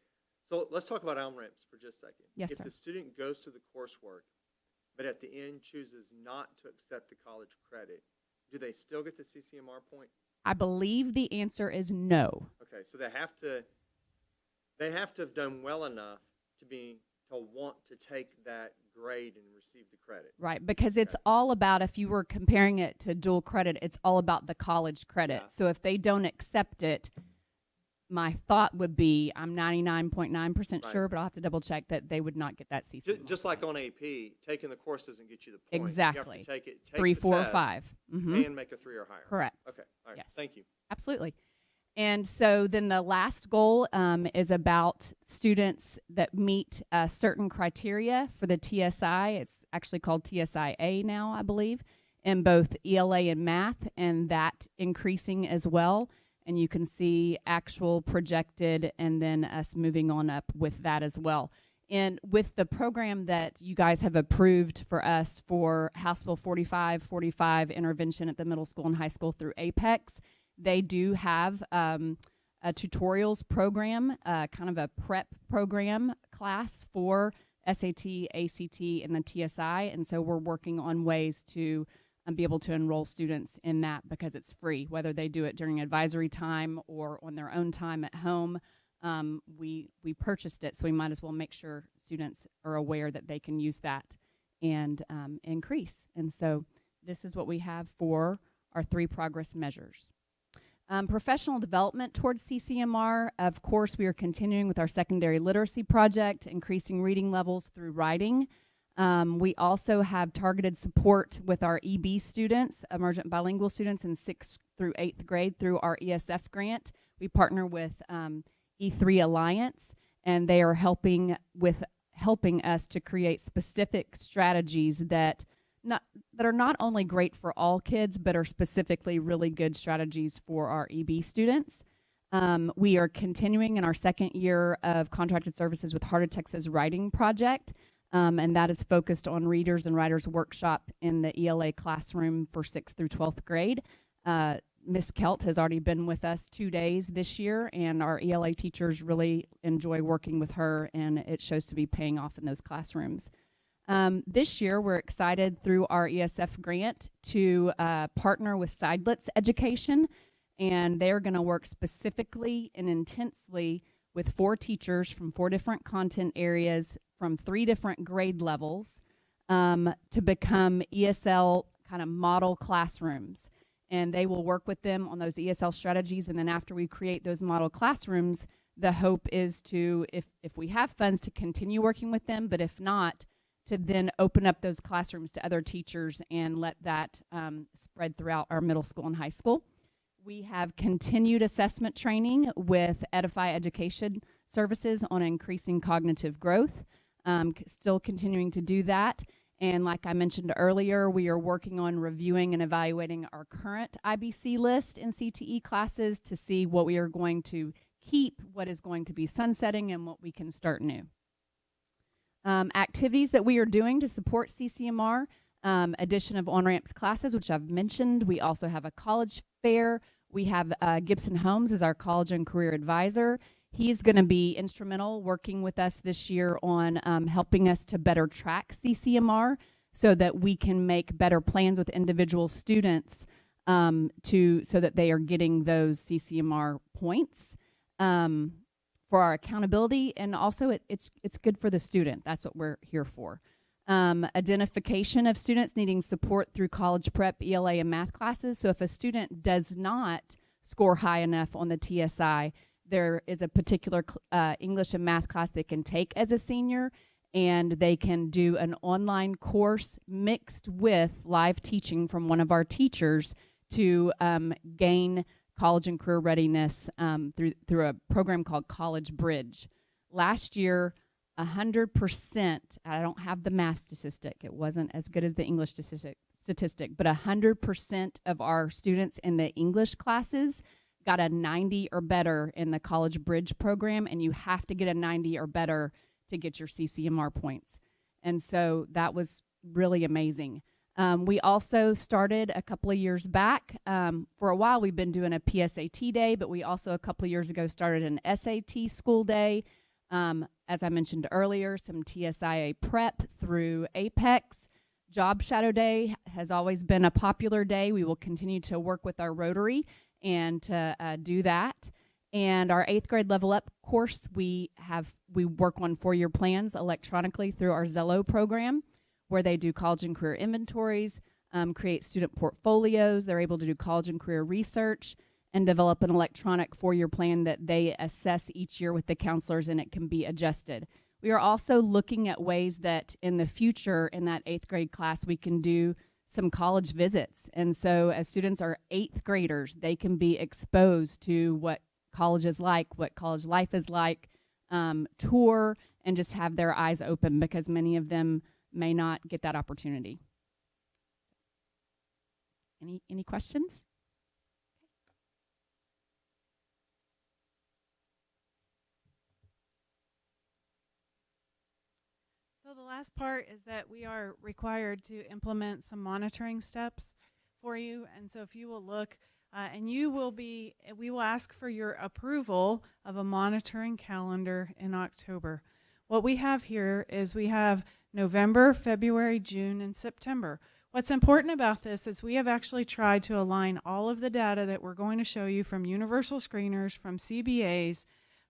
so let's talk about on-ramps for just a second. Yes, if sir. the student goes to the coursework, but at the end chooses not to accept the college credit, do they still get the CCMR point? I believe the answer is no. Okay, so they have to have done well enough to want to take that grade and receive the credit. Right, because it's all about, if you were comparing it to dual credit, it's all about the college credit. Yeah. So if they don't accept it, my thought would be, I'm 99.9% sure, but I'll have to double check that they would not get that CC. Just like on AP, taking the course doesn't get you the point. Exactly. You have to take 3, the 4, or test 5. Mhm. and make a 3 or higher. Correct. Okay, all right, Yes. thank you. Absolutely. And so then the last goal is about students that meet certain criteria for the TSI. It's actually called TSIA now, I believe, in both ELA and math, and that increasing as well. And you can see actual, projected, and then us moving on up with that as well. And with the program that you guys have approved for us for House Bill 4545 intervention at the middle school and high school through APEX, they do have a tutorials program, kind of a prep program class for SAT, ACT, and the TSI. And so we're working on ways to be able to enroll students in that because it's free, whether they do it during advisory time or on their own time at home. We purchased it, so we might as well make sure students are aware that they can use that and increase. And so this is what we have for our 3 progress measures. Professional development towards CCMR. Of course, we are continuing with our secondary literacy project, increasing reading levels through writing. We also have targeted support with our EB students, emergent bilingual students in 6th through 8th grade through our ESF grant. We partner with E3 Alliance, and they are helping helping us to create specific strategies that are not only great for all kids, but are specifically really good strategies for our EB students. We are continuing in our second year of contracted services with Heart of Texas Writing Project, and that is focused on Readers and Writers Workshop in the ELA classroom for 6th through 12th grade. Miss Kelt has already been with us 2 days this year, and our ELA teachers really enjoy working with her, and it shows to be paying off in those classrooms. This year, we're excited through our ESF grant to partner with Sidelets Education, and they're going to work specifically and intensely with 4 teachers from 4 different content areas from 3 different grade levels to become ESL kind of model classrooms. And they will work with them on those ESL strategies. And then after we create those model classrooms, the hope is to, if we have funds, to continue working with them, but if not, to then open up those classrooms to other teachers and let that spread throughout our middle school and high school. We have continued assessment training with Edify Education Services on increasing cognitive growth, still continuing to do that. And like I mentioned earlier, we are working on reviewing and evaluating our current IBC list in CTE classes to see what we are going to keep, what is going to be sunsetting, and what we can start new. Activities that we are doing to support CCMR, addition of on-ramps classes, which I've mentioned. We also have a college fair. We have Gibson Holmes as our college and career advisor. He's going to be instrumental working with us this year on helping us to better track CCMR so that we can make better plans with individual students so that they are getting those CCMR points for our accountability. And also it's good for the student. That's what we're here for. Identification of students needing support through college prep, ELA, and math classes. So if a student does not score high enough on the TSI, there is a particular English and math class they can take as a senior, and they can do an online course mixed with live teaching from one of our teachers to gain college and career readiness through a program called College Bridge. Last year, 100%, I don't have the math statistic, it wasn't as good as the English statistic, but 100% of our students in the English classes got a 90 or better in the College Bridge program, and you have to get a 90 or better to get your CCMR points. And so that was really amazing. We also started a couple of years back. For a while, we've been doing a PSAT day, but we also a couple of years ago started an SAT school day. As I mentioned earlier, some TSIA prep through Apex. Job Shadow Day has always been a popular day. We will continue to work with our Rotary and to do that. And our 8th grade Level Up course, we work on 4-year plans electronically through our Zello program, where they do college and career inventories, create student portfolios. They're able to do college and career research and develop an electronic 4-year plan that they assess each year with the counselors, and it can be adjusted. We are also looking at ways that in the future in that 8th grade class we can do some college visits. And so as students are 8th graders, they can be exposed to what college is like, what college life is like, tour, and just have their eyes open, because many of them may not get that opportunity. Any questions? So the last part is that we are required to implement some monitoring steps for you. And so if you will look, and we will ask for your approval of a monitoring calendar in October. What we have here is we have November, February, June, and September. What's important about this is we have actually tried to align all of the data that we're going to show you from universal screeners, from CBAs,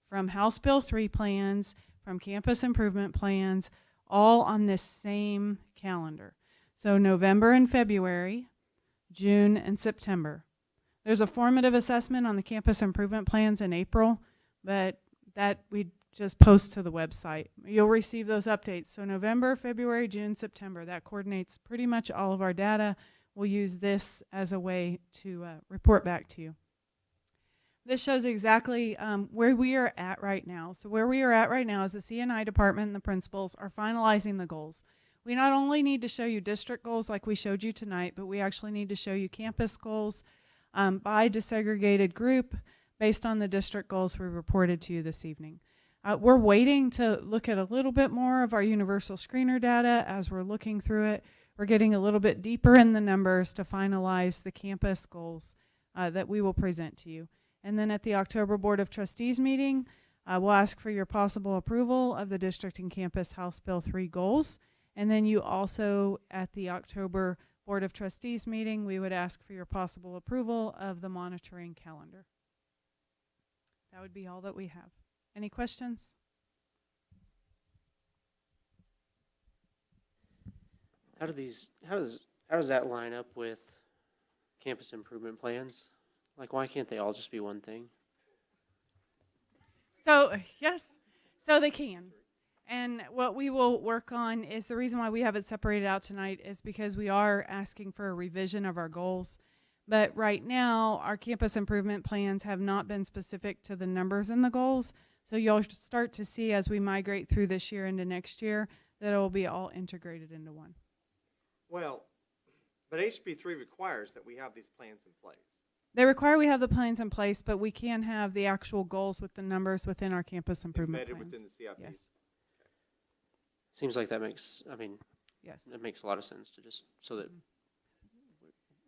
from House Bill 3 plans, from campus improvement plans, all on this same calendar. So November and February, June and September. There's a formative assessment on the campus improvement plans in April, but that we just post to the website. You'll receive those updates. So November, February, June, September, that coordinates pretty much all of our data. We'll use this as a way to report back to you. This shows exactly where we are at right now. So where we are at right now is the CNI department and the principals are finalizing the goals. We not only need to show you district goals like we showed you tonight, but we actually need to show you campus goals by desegregated group based on the district goals we reported to you this evening. We're waiting to look at a little bit more of our universal screener data as we're looking through it. We're getting a little bit deeper in the numbers to finalize the campus goals that we will present to you. And then at the October Board of Trustees meeting, we'll ask for your possible approval of the district and campus House Bill 3 goals. And then you also, at the October Board of Trustees meeting, we would ask for your possible approval of the monitoring calendar. That would be all that we have. Any questions? How does that line up with campus improvement plans? Like, why can't they all just be one thing? So, yes, so they can. And what we will work on is the reason why we have it separated out tonight is because we are asking for a revision of our goals. But right now, our campus improvement plans have not been specific to the numbers in the goals. So you'll start to see as we migrate through this year into next year that it will be all integrated into one. Well, but HB 3 requires that we have these plans in place. They require we have the plans in place, but we can have the actual goals with the numbers within our campus improvement Embedded plans. within the CIP. Yes. Seems like that makes, I mean, Yes. it makes a lot of sense to just, so that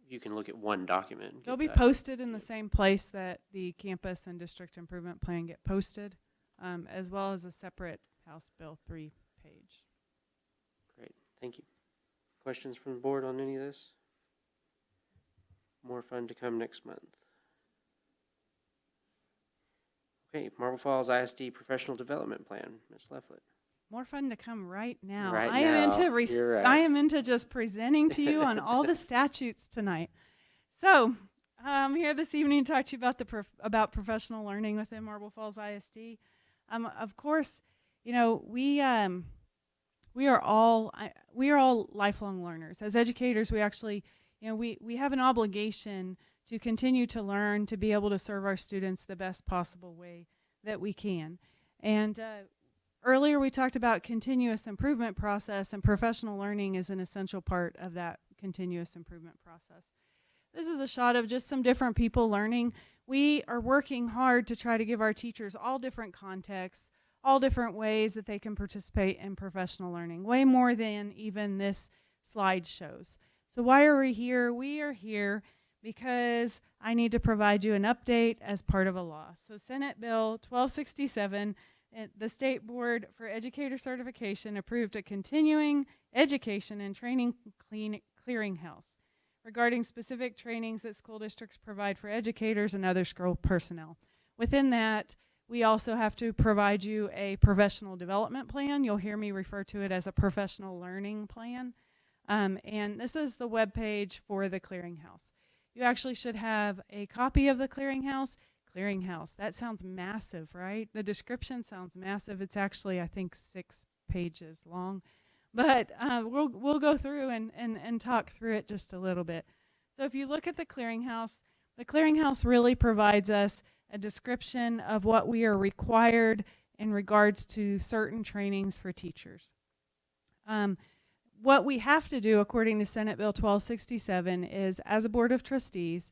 you can look at one document. and They'll get be that. posted in the same place that the campus and district improvement plan get posted, as well as a separate House Bill 3 page. Great, thank you. Questions from the board on any of this? More fun to come next month. Okay, Marble Falls ISD Professional Development Plan, Ms. Lefflet. More fun to come right now. Right I am now, into you're right. I am into just presenting to you on all the statutes tonight. So I'm here this evening to talk to you about about professional learning within Marble Falls ISD. Of course, you know we are all lifelong learners. As educators, we actually we have an obligation to continue to learn, to be able to serve our students the best possible way that we can. And earlier we talked about continuous improvement process, and professional learning is an essential part of that continuous improvement process. This is a shot of just some different people learning. We are working hard to try to give our teachers all different contexts, all different ways that they can participate in professional learning, way more than even this slide shows. So why are we here? We are here because I need to provide you an update as part of a law. So Senate Bill 1267, the State Board for Educator Certification approved a continuing education and training clearinghouse regarding specific trainings that school districts provide for educators and other school personnel. Within that, we also have to provide you a professional development plan. You'll hear me refer to it as a professional learning plan. And this is the webpage for the clearinghouse. You actually should have a copy of the clearinghouse. Clearinghouse, that sounds massive, right? The description sounds massive. It's actually, I think, 6 pages long. But we'll go through and talk through it just a little bit. So if you look at the clearinghouse really provides us a description of what we are required in regards to certain trainings for teachers. What we have to do, according to Senate Bill 1267, is as a Board of Trustees,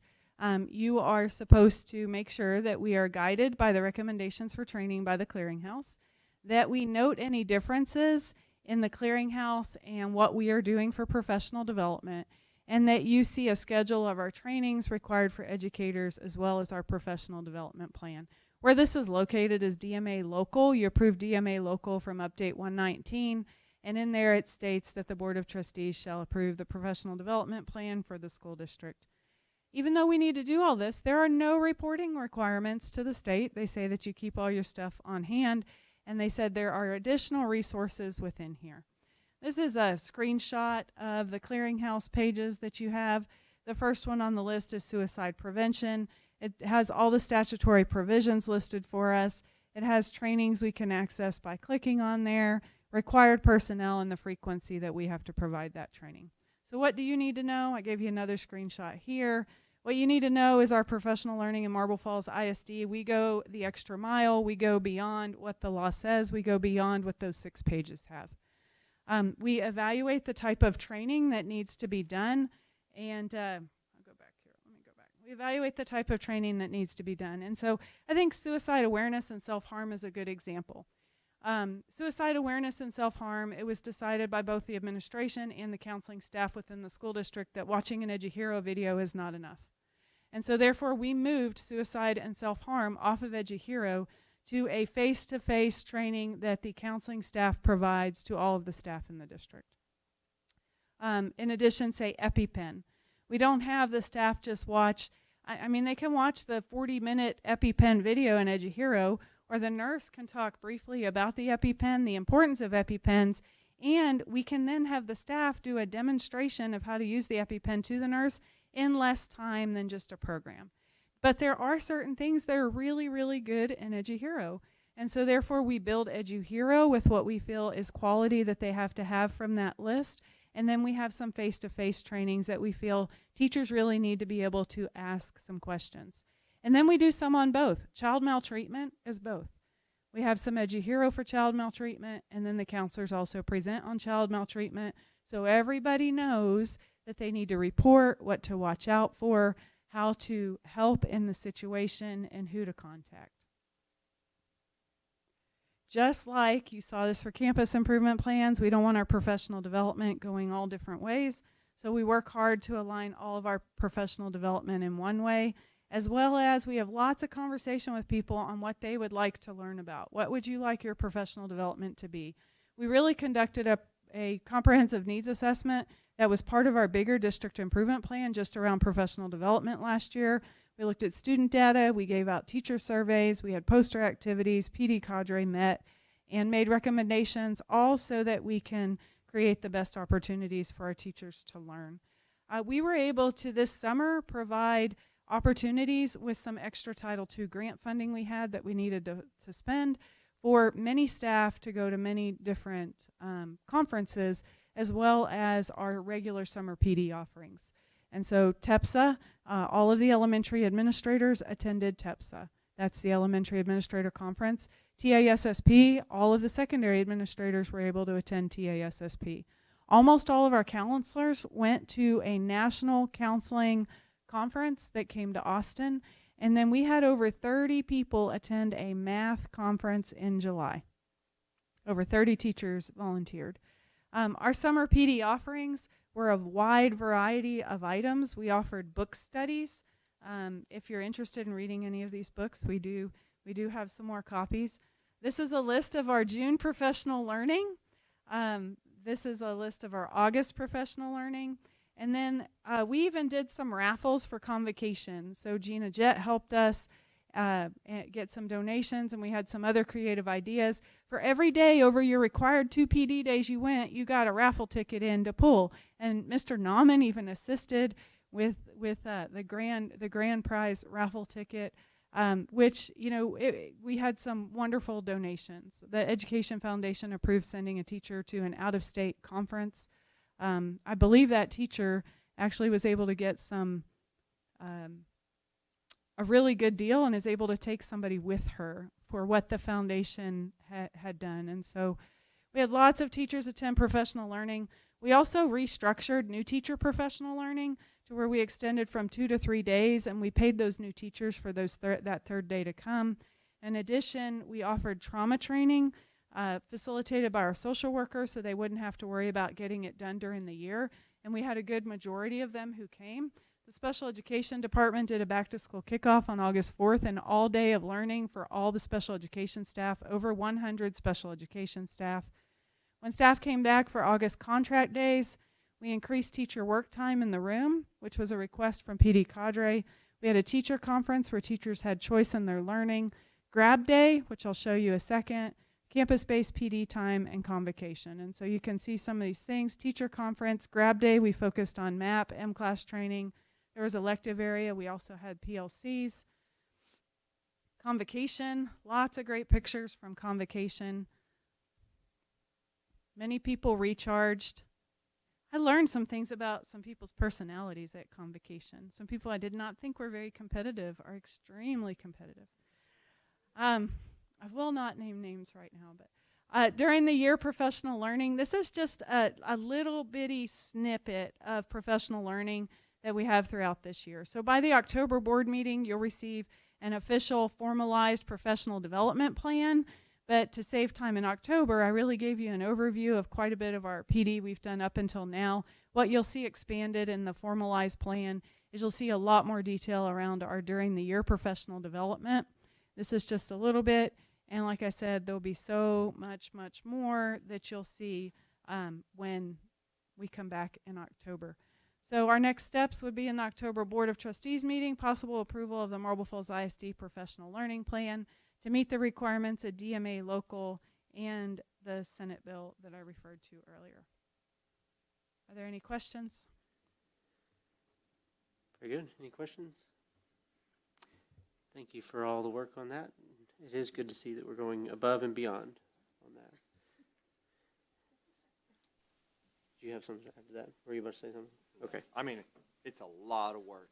you are supposed to make sure that we are guided by the recommendations for training by the clearinghouse, that we note any differences in the clearinghouse and what we are doing for professional development, and that you see a schedule of our trainings required for educators as well as our professional development plan. Where this is located is DMA Local. You approve DMA Local from Update 119, and in there it states that the Board of Trustees shall approve the professional development plan for the school district. Even though we need to do all this, there are no reporting requirements to the state. They say that you keep all your stuff on hand, and they said there are additional resources within here. This is a screenshot of the clearinghouse pages that you have. The first one on the list is suicide prevention. It has all the statutory provisions listed for us. It has trainings we can access by clicking on there, required personnel, and the frequency that we have to provide that training. So what do you need to know? I gave you another screenshot here. What you need to know is our professional learning in Marble Falls ISD, we go the extra mile, we go beyond what the law says, we go beyond what those 6 pages have. We evaluate the type of training that needs to be done, and I'll go back here. Let me go back. We evaluate the type of training that needs to be done. And so I think suicide awareness and self-harm is a good example. Suicide awareness and self-harm, it was decided by both the administration and the counseling staff within the school district that watching an EduHero video is not enough. And so therefore we moved suicide and self-harm off of EduHero to a face-to-face training that the counseling staff provides to all of the staff in the district. In addition, say EpiPen. We don't have the staff just watch, I mean, they can watch the 40-minute EpiPen video in EduHero, or the nurse can talk briefly about the EpiPen, the importance of EpiPens, and we can then have the staff do a demonstration of how to use the EpiPen to the nurse in less time than just a program. But there are certain things that are really, really good in EduHero. And so therefore we build EduHero with what we feel is quality that they have to have from that list. And then we have some face-to-face trainings that we feel teachers really need to be able to ask some questions. And then we do some on both. Child maltreatment is both. We have some EduHero for child maltreatment, and then the counselors also present on child maltreatment. So everybody knows that they need to report, what to watch out for, how to help in the situation, and who to contact. Just like you saw this for campus improvement plans, we don't want our professional development going all different ways. So we work hard to align all of our professional development in one way, as well as we have lots of conversation with people on what they would like to learn about. What would you like your professional development to be? We really conducted a comprehensive needs assessment that was part of our bigger district improvement plan just around professional development last year. We looked at student data, we gave out teacher surveys, we had poster activities, PD cadre met, and made recommendations, all so that we can create the best opportunities for our teachers to learn. We were able to this summer provide opportunities with some extra Title II grant funding we had that we needed to spend for many staff to go to many different conferences, as well as our regular summer PD offerings. And so TEPSA, all of the elementary administrators attended TEPSA. That's the Elementary Administrator Conference. TASSP, all of the secondary administrators were able to attend TASSP. Almost all of our counselors went to a national counseling conference that came to Austin. And then we had over 30 people attend a math conference in July. Over 30 teachers volunteered. Our summer PD offerings were a wide variety of items. We offered book studies. If you're interested in reading any of these books, we do have some more copies. This is a list of our June professional learning. This is a list of our August professional learning. And then we even did some raffles for convocation. So Gina Jett helped us get some donations, and we had some other creative ideas. For every day over your required 2 PD days you went, you got a raffle ticket in to pull. And Mr. Nauman even assisted with the grand prize raffle ticket, which, you know, we had some wonderful donations. The Education Foundation approved sending a teacher to an out-of-state conference. I believe that teacher actually was able to get a really good deal and is able to take somebody with her for what the foundation had done. And so we had lots of teachers attend professional learning. We also restructured new teacher professional learning to where we extended from 2 to 3 days, and we paid those new teachers for that third day to come. In addition, we offered trauma training facilitated by our social workers so they wouldn't have to worry about getting it done during the year. And we had a good majority of them who came. The special education department did a back-to-school kickoff on August 4th, an all-day of learning for all the special education staff, over 100 special education staff. When staff came back for August contract days, we increased teacher work time in the room, which was a request from PD cadre. We had a teacher conference where teachers had choice in their learning, grab day, which I'll show you a second, campus-based PD time, and convocation. And so you can see some of these things. Teacher conference, grab day, we focused on MAP, M-class training. There was elective area. We also had PLCs. Convocation, lots of great pictures from convocation. Many people recharged. I learned some things about some people's personalities at Convocation. Some people I did not think were very competitive are extremely competitive. I will not name names right now, but during the year professional learning, this is just a little bitty snippet of professional learning that we have throughout this year. So by the October board meeting, you'll receive an official formalized professional development plan. But to save time in October, I really gave you an overview of quite a bit of our PD we've done up until now. What you'll see expanded in the formalized plan is you'll see a lot more detail around our during the year professional development. This is just a little bit, and like I said, there'll be so much more that you'll see when we come back in October. So our next steps would be in the October Board of Trustees meeting, possible approval of the Marble Falls ISD Professional Learning Plan to meet the requirements of DMA local and the Senate bill that I referred to earlier. Are there any questions? Very good. Any questions? Thank you for all the work on that. It is good to see that we're going above and beyond on that. Do you have something to add to that? Were you about to say something? Okay. I mean, it's a lot of work.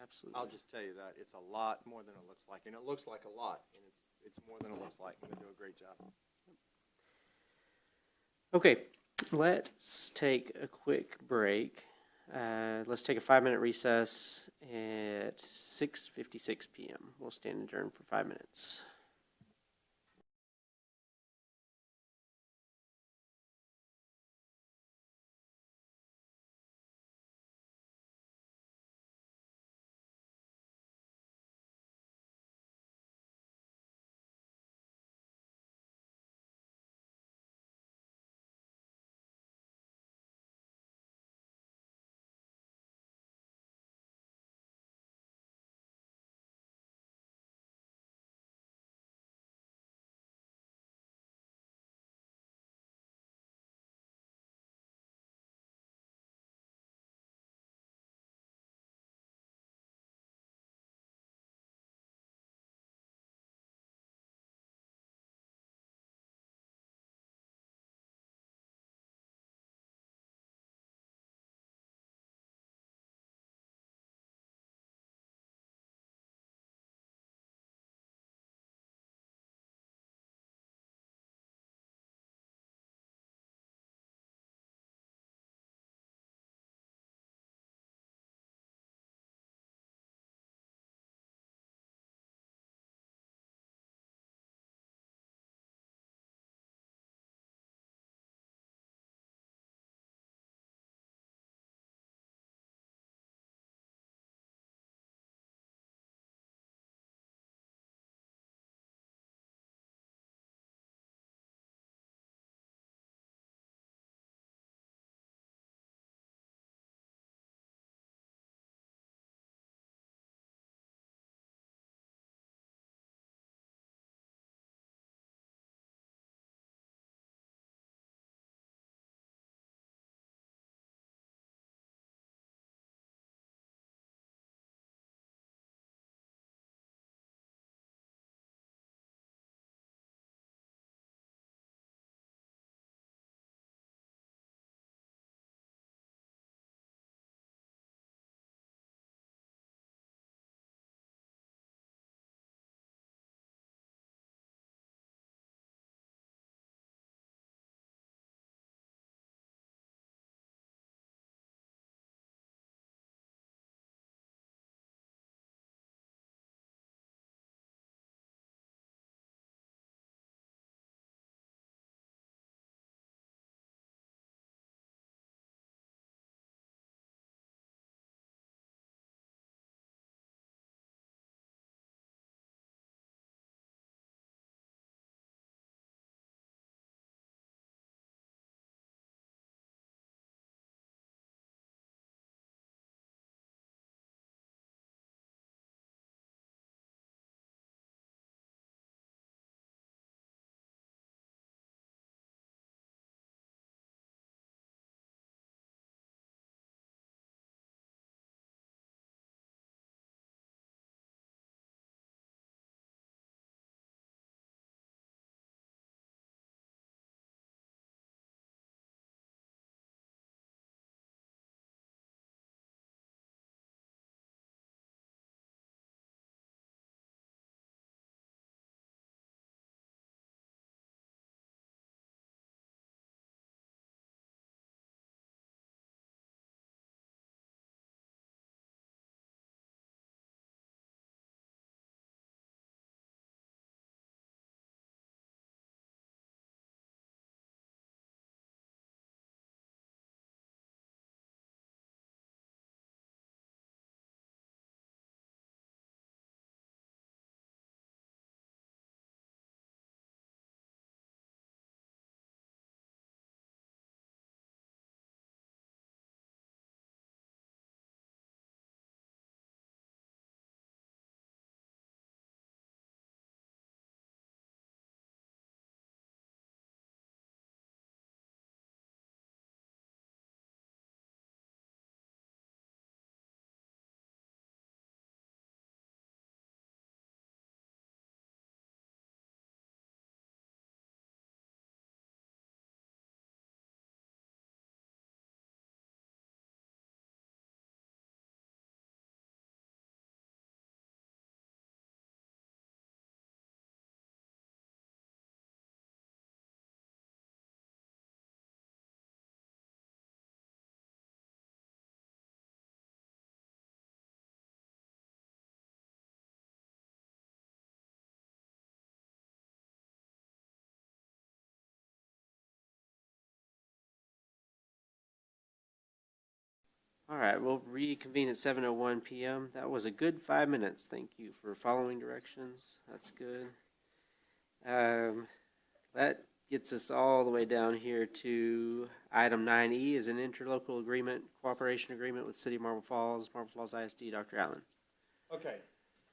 Absolutely. I'll just tell you that. It's a lot more than it looks like. And it looks like a lot. And it's more than it looks like. And they do a great job. Okay, let's take a quick break. Let's take a 5-minute recess at 6:56 p.m. We'll stand adjourned for 5 minutes. All right, we'll reconvene at 7:01 PM. That was a good 5 minutes. Thank you for following directions. That's good. That gets us all the way down here to item 9E is an interlocal agreement, cooperation agreement with City of Marble Falls ISD. Dr. Allen. Okay,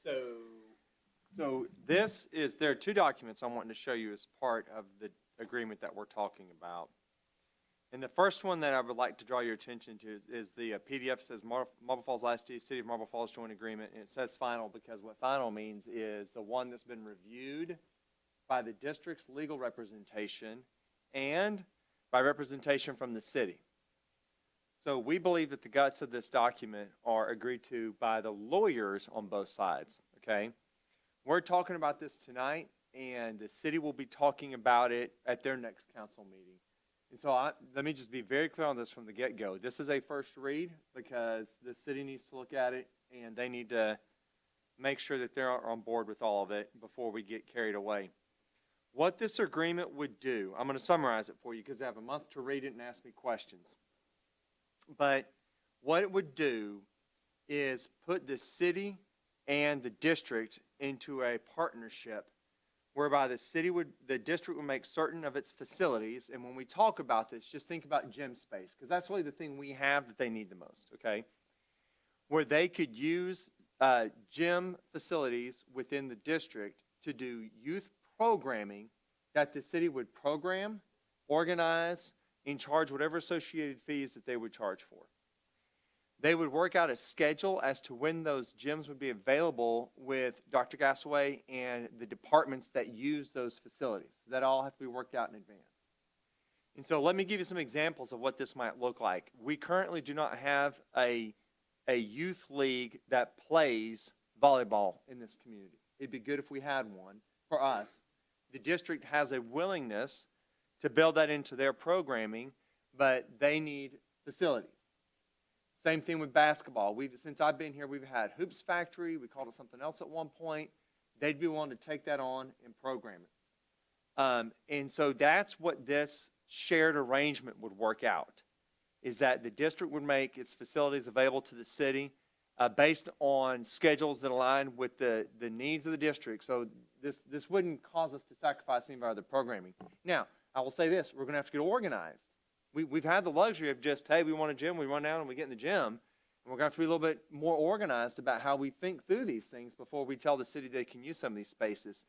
so there are two documents I'm wanting to show you as part of the agreement that we're talking about. And the first one that I would like to draw your attention to is the PDF says Marble Falls ISD, City of Marble Falls Joint Agreement, and it says final because what final means is the one that's been reviewed by the district's legal representation and by representation from the city. So we believe that the guts of this document are agreed to by the lawyers on both sides, okay? We're talking about this tonight, and the city will be talking about it at their next council meeting. And so let me just be very clear on this from the get-go. This is a first read because the city needs to look at it, and they need to make sure that they're on board with all of it before we get carried away. What this agreement would do, I'm going to summarize it for you because I have a month to read it and ask me questions. But what it would do is put the city and the district into a partnership whereby the district would make certain of its facilities. And when we talk about this, just think about gym space, because that's really the thing we have that they need the most, okay? Where they could use gym facilities within the district to do youth programming that the city would program, organize, and charge whatever associated fees that they would charge for. They would work out a schedule as to when those gyms would be available with Dr. Gassaway and the departments that use those facilities. That all have to be worked out in advance. And so let me give you some examples of what this might look like. We currently do not have a youth league that plays volleyball in this community. It'd be good if we had one for us. The district has a willingness to build that into their programming, but they need facilities. Same thing with basketball. Since I've been here, we've had Hoops Factory. We called it something else at one point. They'd be willing to take that on and program it. And so that's what this shared arrangement would work out, is that the district would make its facilities available to the city based on schedules that align with the needs of the district. So this wouldn't cause us to sacrifice any of our other programming. Now, I will say this, we're going to have to get organized. We've had the luxury of just, hey, we want a gym, we run down and we get in the gym. And we're going to have to be a little bit more organized about how we think through these things before we tell the city they can use some of these spaces.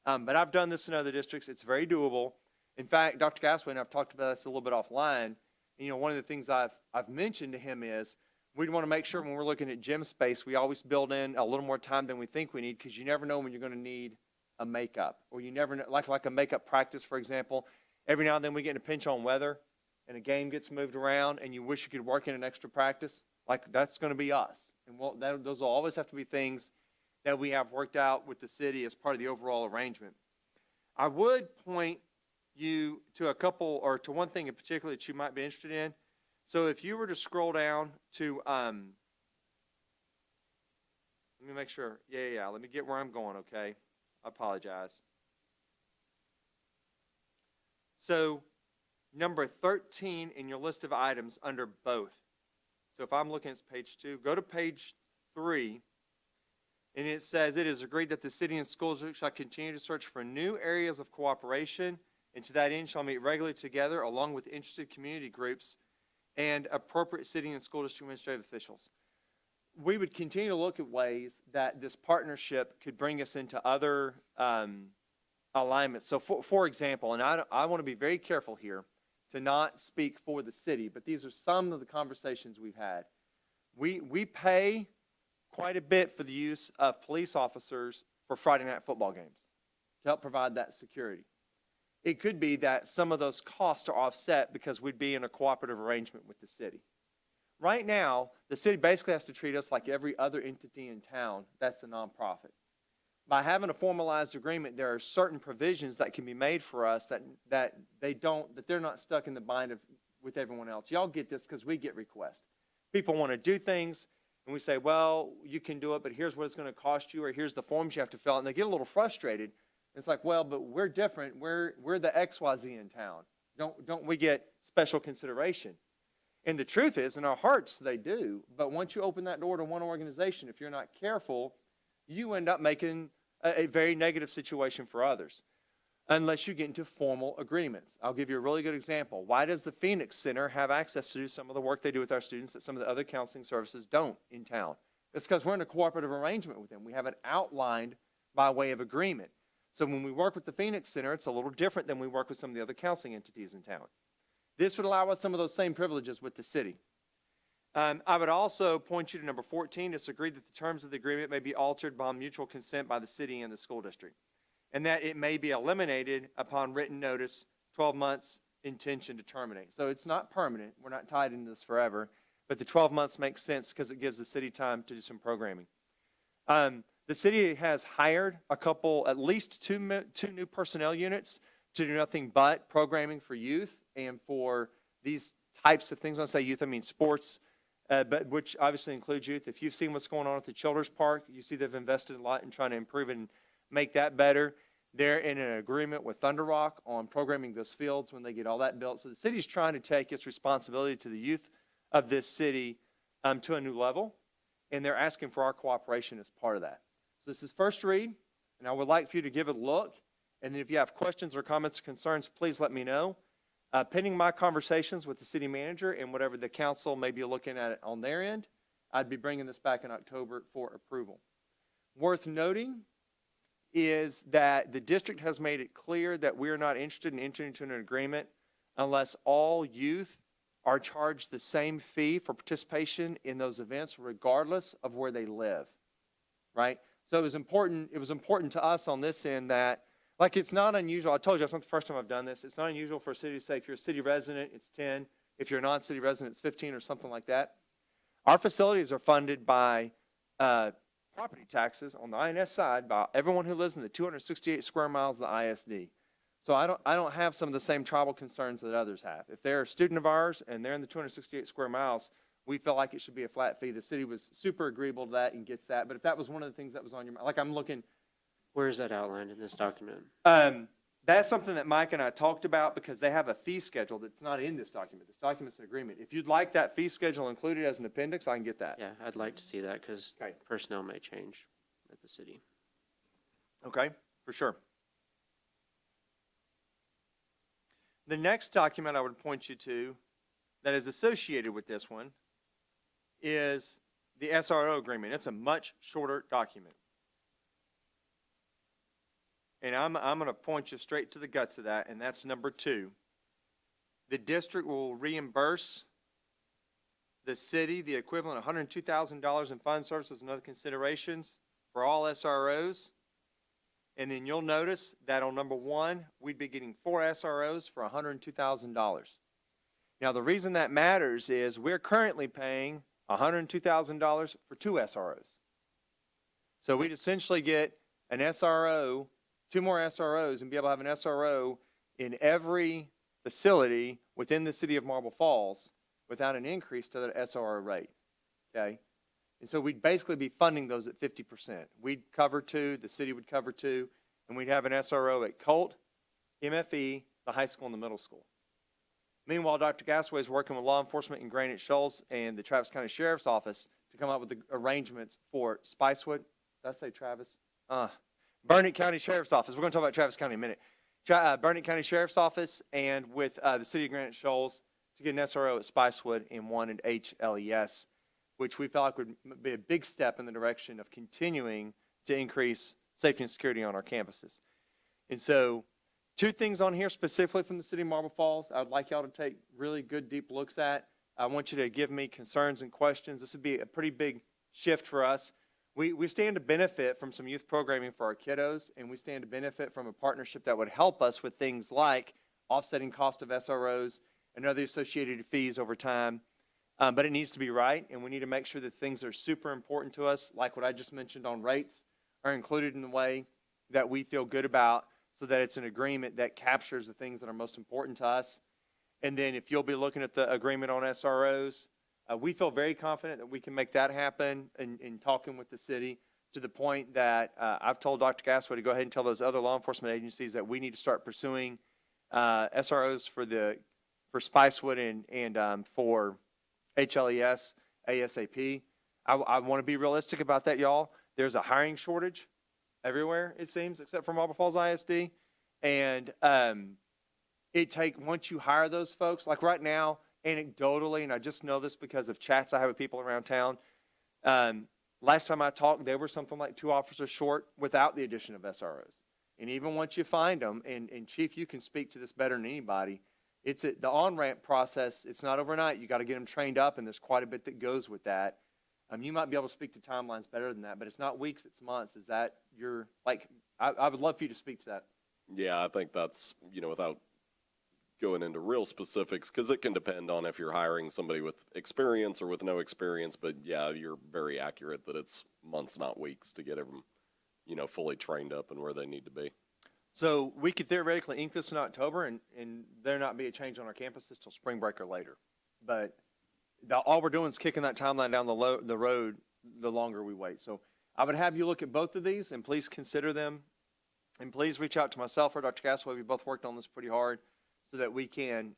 But I've done this in other districts. It's very doable. In fact, Dr. Gassaway and I've talked about this a little bit offline. And, one of the things I've mentioned to him is we'd want to make sure when we're looking at gym space, we always build in a little more time than we think we need, because you never know when you're going to need a makeup, or you never know, like a makeup practice, for example. Every now and then we get in a pinch on weather and a game gets moved around and you wish you could work in an extra practice. Like, that's going to be us. And those will always have to be things that we have worked out with the city as part of the overall arrangement. I would point you to to one thing in particular that you might be interested in. So if you were to scroll down to, let me make sure. Yeah. Let me get where I'm going, okay? I apologize. So number 13 in your list of items under both. So if I'm looking at page 2, go to page 3, and it says, it is agreed that the city and school district shall continue to search for new areas of cooperation, and to that end shall meet regularly together along with interested community groups and appropriate city and school district administrative officials. We would continue to look at ways that this partnership could bring us into other alignments. So for example, and I want to be very careful here to not speak for the city, but these are some of the conversations we've had. We pay quite a bit for the use of police officers for Friday night football games to help provide that security. It could be that some of those costs are offset because we'd be in a cooperative arrangement with the city. Right now, the city basically has to treat us like every other entity in town that's a nonprofit. By having a formalized agreement, there are certain provisions that can be made for us that they're not stuck in the bind with everyone else. Y'all get this because we get requests. People want to do things, and we say, well, you can do it, but here's what it's going to cost you, or here's the forms you have to fill out, and they get a little frustrated. It's like, well, but we're different. We're the XYZ in town. Don't we get special consideration? And the truth is, in our hearts, they do. But once you open that door to one organization, if you're not careful, you end up making a very negative situation for others, unless you get into formal agreements. I'll give you a really good example. Why does the Phoenix Center have access to do some of the work they do with our students that some of the other counseling services don't in town? It's because we're in a cooperative arrangement with them. We have it outlined by way of agreement. So when we work with the Phoenix Center, it's a little different than we work with some of the other counseling entities in town. This would allow us some of those same privileges with the city. I would also point you to number 14, it's agreed that the terms of the agreement may be altered by mutual consent by the city and the school district, and that it may be eliminated upon written notice, 12 months intention to terminate. So it's not permanent. We're not tied into this forever, but the 12 months makes sense because it gives the city time to do some programming. The city has hired at least two new personnel units to do nothing but programming for youth and for these types of things. When I say youth, I mean sports, but which obviously includes youth. If you've seen what's going on at the Children's Park, you see they've invested a lot in trying to improve and make that better. They're in an agreement with Thunder Rock on programming those fields when they get all that built. So the city's trying to take its responsibility to the youth of this city to a new level, and they're asking for our cooperation as part of that. So this is first read, and I would like for you to give it a look, and then if you have questions or comments or concerns, please let me know. Pending my conversations with the city manager and whatever the council may be looking at it on their end, I'd be bringing this back in October for approval. Worth noting is that the district has made it clear that we are not interested in entering into an agreement unless all youth are charged the same fee for participation in those events regardless of where they live, right? So it was important to us on this end that, like, it's not unusual. I told you, it's not the first time I've done this. It's not unusual for a city to say, if you're a city resident, it's 10. If you're a non-city resident, it's 15 or something like that. Our facilities are funded by property taxes on the INS side by everyone who lives in the 268 square miles of the ISD. So I don't have some of the same tribal concerns that others have. If they're a student of ours and they're in the 268 square miles, we feel like it should be a flat fee. The city was super agreeable to that and gets that. But if that was one of the things that was on your mind, like I'm looking. Where is that outlined in this document? That's something that Mike and I talked about because they have a fee schedule that's not in this document. This document's an agreement. If you'd like that fee schedule included as an appendix, I can get that. Yeah, I'd like to see that because Okay. personnel may change at the city. Okay, for sure. The next document I would point you to that is associated with this one is the SRO agreement. It's a much shorter document. And I'm going to point you straight to the guts of that, and that's number 2. The district will reimburse the city the equivalent of $102,000 in fund services and other considerations for all SROs. And then you'll notice that on number 1, we'd be getting 4 SROs for $102,000. Now, the reason that matters is we're currently paying $102,000 for 2 SROs. So we'd essentially get an SRO, 2 more SROs, and be able to have an SRO in every facility within the city of Marble Falls without an increase to the SRO rate, okay? And so we'd basically be funding those at 50%. We'd cover 2, the city would cover 2, and we'd have an SRO at Colt, MFE, the high school, and the middle school. Meanwhile, Dr. Gasaway is working with law enforcement in Granite Shoals and the Travis County Sheriff's Office to come up with the arrangements for Spicewood. Did I say Travis? Burnett County Sheriff's Office. We're going to talk about Travis County in a minute. Burnett County Sheriff's Office and with the City of Granite Shoals to get an SRO at Spicewood and one at HLES, which we felt like would be a big step in the direction of continuing to increase safety and security on our campuses. And so 2 things on here specifically from the City of Marble Falls I would like y'all to take really good, deep looks at. I want you to give me concerns and questions. This would be a pretty big shift for us. We stand to benefit from some youth programming for our kiddos, and we stand to benefit from a partnership that would help us with things like offsetting cost of SROs and other associated fees over time. But it needs to be right, and we need to make sure that things that are super important to us, like what I just mentioned on rates, are included in the way that we feel good about so that it's an agreement that captures the things that are most important to us. And then if you'll be looking at the agreement on SROs, we feel very confident that we can make that happen in talking with the city to the point that I've told Dr. Gasaway to go ahead and tell those other law enforcement agencies that we need to start pursuing SROs for Spicewood and for HLES, ASAP. I want to be realistic about that, y'all. There's a hiring shortage everywhere, it seems, except for Marble Falls ISD. And once you hire those folks, like right now, anecdotally, and I just know this because of chats I have with people around town, last time I talked, they were something like 2 officers short without the addition of SROs. And even once you find them, and Chief, you can speak to this better than anybody, the on-ramp process, it's not overnight. You got to get them trained up, and there's quite a bit that goes with that. You might be able to speak to timelines better than that, but it's not weeks, it's months. Is that I would love for you to speak to that. Yeah, I think that's, without going into real specifics, because it can depend on if you're hiring somebody with experience or with no experience, but yeah, you're very accurate that it's months, not weeks, to get them, fully trained up and where they need to be. So we could theoretically ink this in October, and there not be a change on our campuses till spring break or later. But all we're doing is kicking that timeline down the road the longer we wait. So I would have you look at both of these, and please consider them. And please reach out to myself or Dr. Gasaway. We both worked on this pretty hard so that we can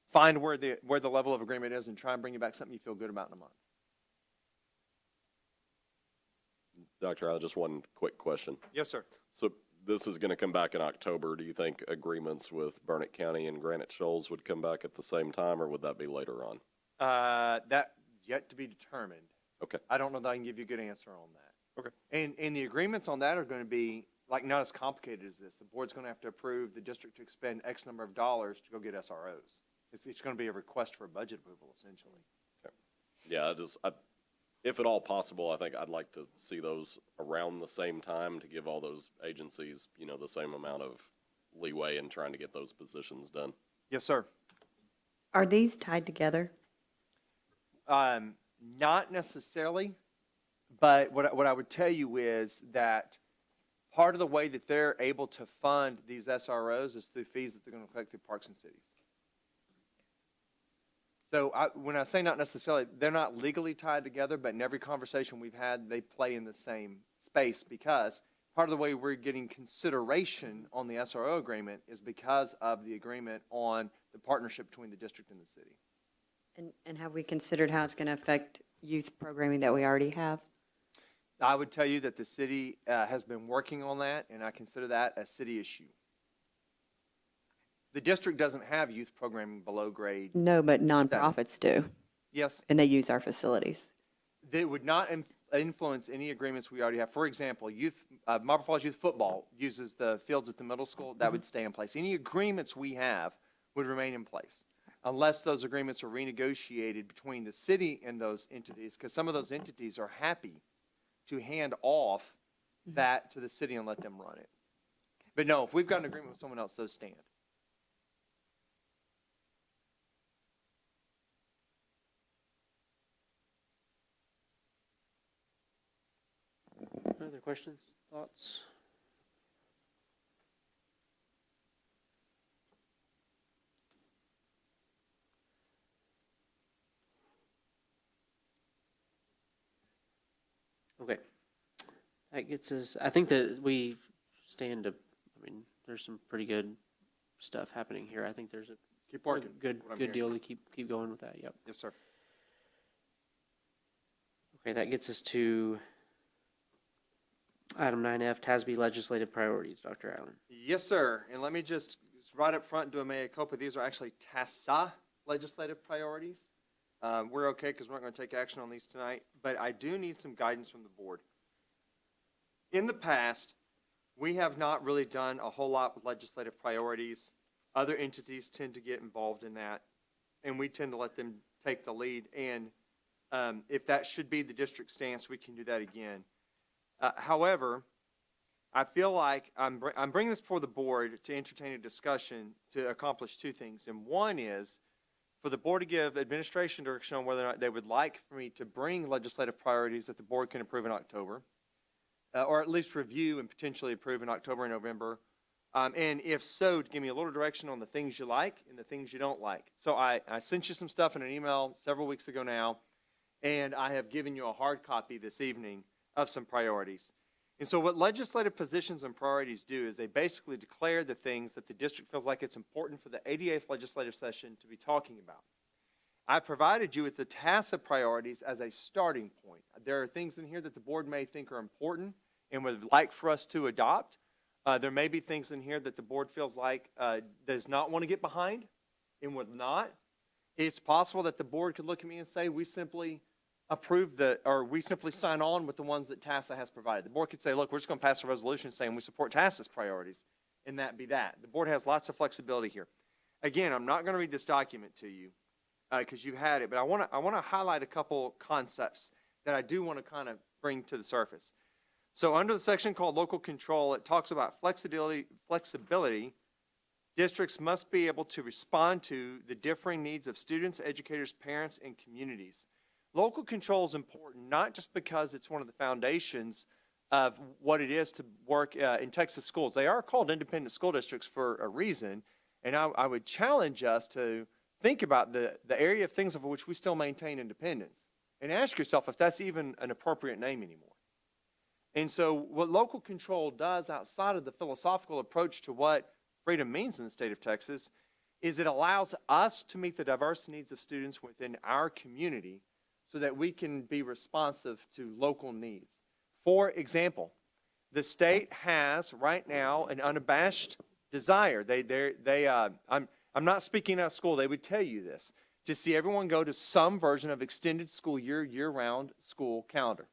find where the level of agreement is and try and bring you back something you feel good about in a month. Dr. Allen, just one quick question. Yes, sir. So this is going to come back in October. Do you think agreements with Burnett County and Granite Shoals would come back at the same time, or would that be later on? That yet to be determined. Okay. I don't know that I can give you a good answer on that. Okay. And the agreements on that are going to be not as complicated as this. The board's going to have to approve the district to expend X number of dollars to go get SROs. It's going to be a request for budget approval, essentially. Okay. Yeah, if at all possible, I think I'd like to see those around the same time to give all those agencies, the same amount of leeway in trying to get those positions done. Yes, sir. Are these tied together? Not necessarily, but what I would tell you is that part of the way that they're able to fund these SROs is through fees that they're going to collect through parks and cities. So when I say not necessarily, they're not legally tied together, but in every conversation we've had, they play in the same space, because part of the way we're getting consideration on the SRO agreement is because of the agreement on the partnership between the district and the city. And have we considered how it's going to affect youth programming that we already have? I would tell you that the city has been working on that, and I consider that a city issue. The district doesn't have youth programming below grade. No, but nonprofits do, Yes. and they use our facilities. They would not influence any agreements we already have. For example, Marble Falls Youth Football uses the fields at the middle school. That would stay in place. Any agreements we have would remain in place unless those agreements are renegotiated between the city and those entities, because some of those entities are happy to hand off that to the city and let them run it. But no, if we've got an agreement with someone else, those stand. Other questions, thoughts? Okay. That gets us, I think that we stand to, there's some pretty good stuff happening here. I think there's a Keep working. good deal to keep going with that. Yep. Yes, sir. Okay, that gets us to item 9F, TASB legislative priorities, Dr. Allen. Yes, sir. And let me just right up front do a mea culpa. These are actually TASA legislative priorities. We're okay because we're not going to take action on these tonight, but I do need some guidance from the board. In the past, we have not really done a whole lot with legislative priorities. Other entities tend to get involved in that, and we tend to let them take the lead. And if that should be the district stance, we can do that again. However, I feel like I'm bringing this before the board to entertain a discussion to accomplish two things. And one is for the board to give administration direction on whether or not they would like for me to bring legislative priorities that the board can approve in October, or at least review and potentially approve in October and November. And if so, to give me a little direction on the things you like and the things you don't like. So I sent you some stuff in an email several weeks ago now, and I have given you a hard copy this evening of some priorities. And so what legislative positions and priorities do is they basically declare the things that the district feels like it's important for the 88th legislative session to be talking about. I provided you with the TASA priorities as a starting point. There are things in here that the board may think are important and would like for us to adopt. There may be things in here that the board feels like does not want to get behind and would not. It's possible that the board could look at me and say, we simply approve or we simply sign on with the ones that TASA has provided. The board could say, look, we're just going to pass a resolution saying we support TASA's priorities, and that be that. The board has lots of flexibility here. Again, I'm not going to read this document to you because you've had it, but I want to highlight a couple concepts that I do want to kind of bring to the surface. So under the section called local control, it talks about flexibility. Districts must be able to respond to the differing needs of students, educators, parents, and communities. Local control is important, not just because it's one of the foundations of what it is to work in Texas schools. They are called independent school districts for a reason, and I would challenge us to think about the area of things of which we still maintain independence and ask yourself if that's even an appropriate name anymore. And so what local control does outside of the philosophical approach to what freedom means in the state of Texas is it allows us to meet the diverse needs of students within our community so that we can be responsive to local needs. For example, the state has right now an unabashed desire. I'm not speaking out of school, they would tell you this, to see everyone go to some version of extended school year-round school calendar.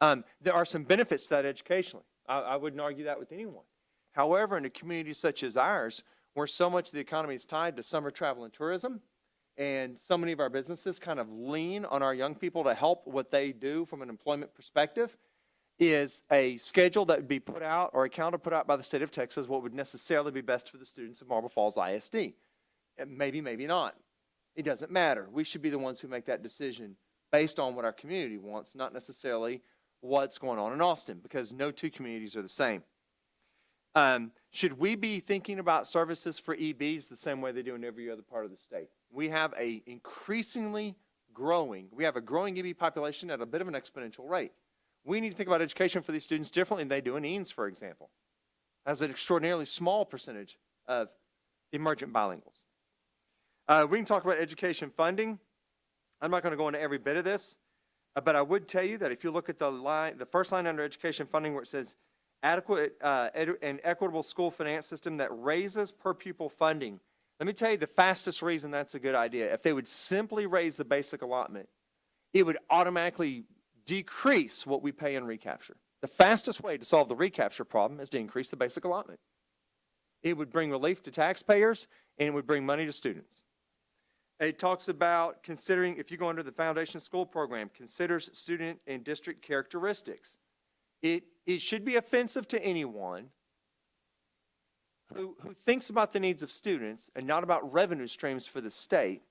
There are some benefits to that educationally. I wouldn't argue that with anyone. However, in a community such as ours, where so much of the economy is tied to summer travel and tourism, and so many of our businesses kind of lean on our young people to help what they do from an employment perspective, is a schedule that would be put out or a calendar put out by the state of Texas what would necessarily be best for the students of Marble Falls ISD. Maybe, maybe not. It doesn't matter. We should be the ones who make that decision based on what our community wants, not necessarily what's going on in Austin, because no two communities are the same. Should we be thinking about services for EBs the same way they do in every other part of the state? We have a growing EB population at a bit of an exponential rate. We need to think about education for these students differently than they do in Eanes, for example, as an extraordinarily small percentage of emergent bilinguals. We can talk about education funding. I'm not going to go into every bit of this, but I would tell you that if you look at the first line under education funding where it says adequate and equitable school finance system that raises per pupil funding, let me tell you the fastest reason that's a good idea. If they would simply raise the basic allotment, it would automatically decrease what we pay in recapture. The fastest way to solve the recapture problem is to increase the basic allotment. It would bring relief to taxpayers and it would bring money to students. It talks about considering, if you go under the foundation school program, considers student and district characteristics. It should be offensive to anyone who thinks about the needs of students and not about revenue streams for the state,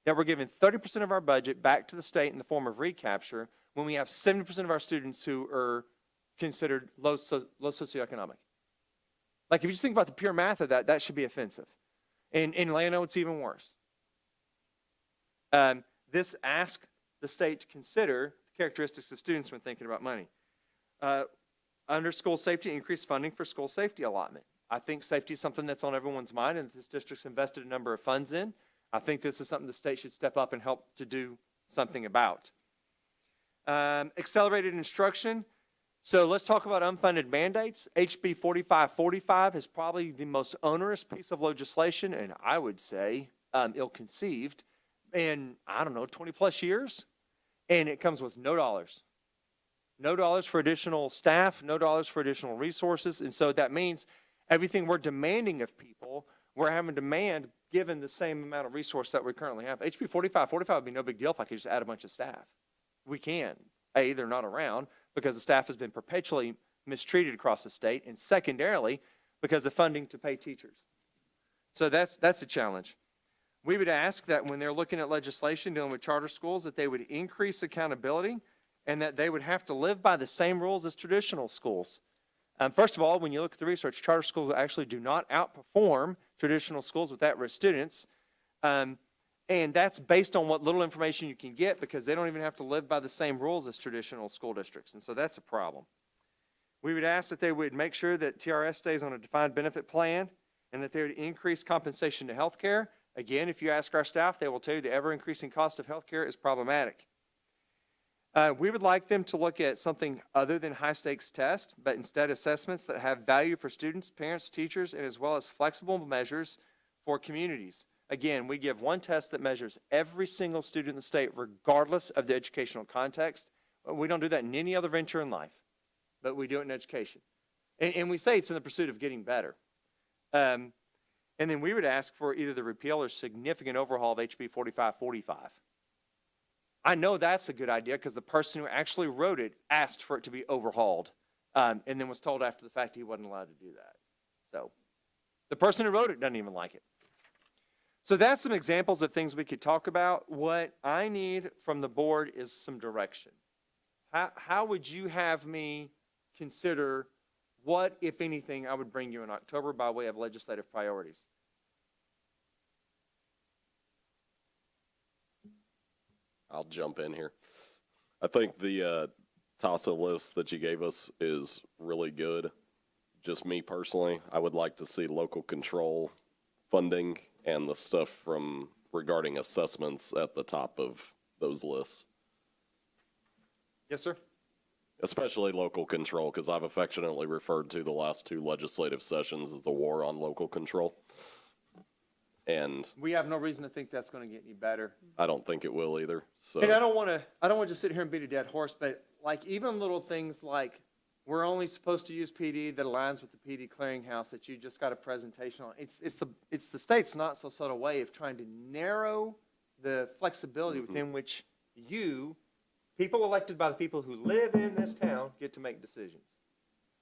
that we're giving 30% of our budget back to the state in the form of recapture when we have 70% of our students who are considered low socioeconomic. Like, if you just think about the pure math of that, that should be offensive. In Llano, it's even worse. This asks the state to consider the characteristics of students when thinking about money. Under school safety, increased funding for school safety allotment. I think safety is something that's on everyone's mind and this district's invested a number of funds in. I think this is something the state should step up and help to do something about. Accelerated instruction. So let's talk about unfunded mandates. HB 4545 is probably the most onerous piece of legislation, and I would say ill-conceived, in, 20 plus years. And it comes with no dollars. No dollars for additional staff, no dollars for additional resources. And so that means everything we're demanding of people, we're having to demand given the same amount of resource that we currently have. HB 4545 would be no big deal if I could just add a bunch of staff. We can. A, they're not around because the staff has been perpetually mistreated across the state, and secondarily, because of funding to pay teachers. So that's a challenge. We would ask that when they're looking at legislation dealing with charter schools, that they would increase accountability and that they would have to live by the same rules as traditional schools. First of all, when you look at the research, charter schools actually do not outperform traditional schools with at-risk students. And that's based on what little information you can get because they don't even have to live by the same rules as traditional school districts. And so that's a problem. We would ask that they would make sure that TRS stays on a defined benefit plan and that they would increase compensation to health care. Again, if you ask our staff, they will tell you the ever-increasing cost of healthcare is problematic. We would like them to look at something other than high-stakes tests, but instead assessments that have value for students, parents, teachers, and as well as flexible measures for communities. Again, we give one test that measures every single student in the state, regardless of the educational context. We don't do that in any other venture in life, but we do it in education. And we say it's in the pursuit of getting better. And then we would ask for either the repeal or significant overhaul of HB 4545. I know that's a good idea because the person who actually wrote it asked for it to be overhauled, and then was told after the fact he wasn't allowed to do that. So the person who wrote it doesn't even like it. So that's some examples of things we could talk about. What I need from the board is some direction. How would you have me consider what, if anything, I would bring you in October by way of legislative priorities? I'll jump in here. I think the TASA list that you gave us is really good. Just me personally, I would like to see local control funding and the stuff from regarding assessments at the top of those lists. Yes, sir. Especially local control, because I've affectionately referred to the last 2 legislative sessions as the war on local control. And We have no reason to think that's going to get any better. I don't think it will either. So And I don't want to just sit here and beat a dead horse, but like even little things like we're only supposed to use PD that aligns with the PD clearinghouse that you just got a presentation on. It's the state's not so subtle way of trying to narrow the flexibility within which people elected by the people who live in this town, get to make decisions.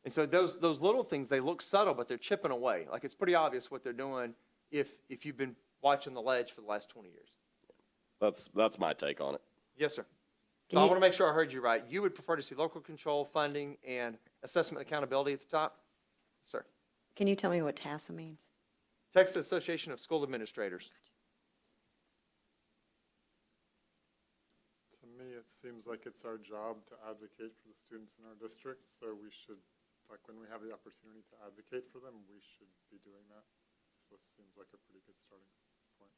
And so those little things, they look subtle, but they're chipping away. Like it's pretty obvious what they're doing if you've been watching the ledge for the last 20 years. that's my take on it. Yes, sir. So I want to make sure I heard you right. You would prefer to see local control, funding, and assessment accountability at the top? Sir. Can you tell me what TASA means? Texas Association of School Administrators. To me, it seems like it's our job to advocate for the students in our district, so we should, like when we have the opportunity to advocate for them, we should be doing that. So this seems like a pretty good starting point.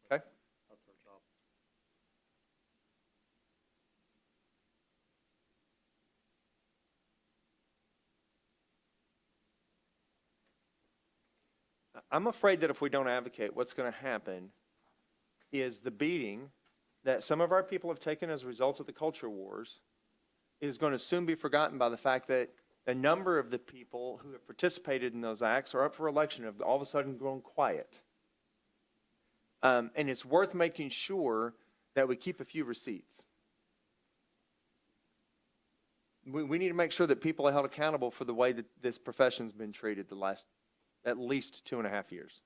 Okay. That's our job. I'm afraid that if we don't advocate, what's going to happen is the beating that some of our people have taken as a result of the culture wars is going to soon be forgotten by the fact that a number of the people who have participated in those acts are up for election have all of a sudden grown quiet. And it's worth making sure that we keep a few receipts. We need to make sure that people are held accountable for the way that this profession's been treated the last at least 2.5 years.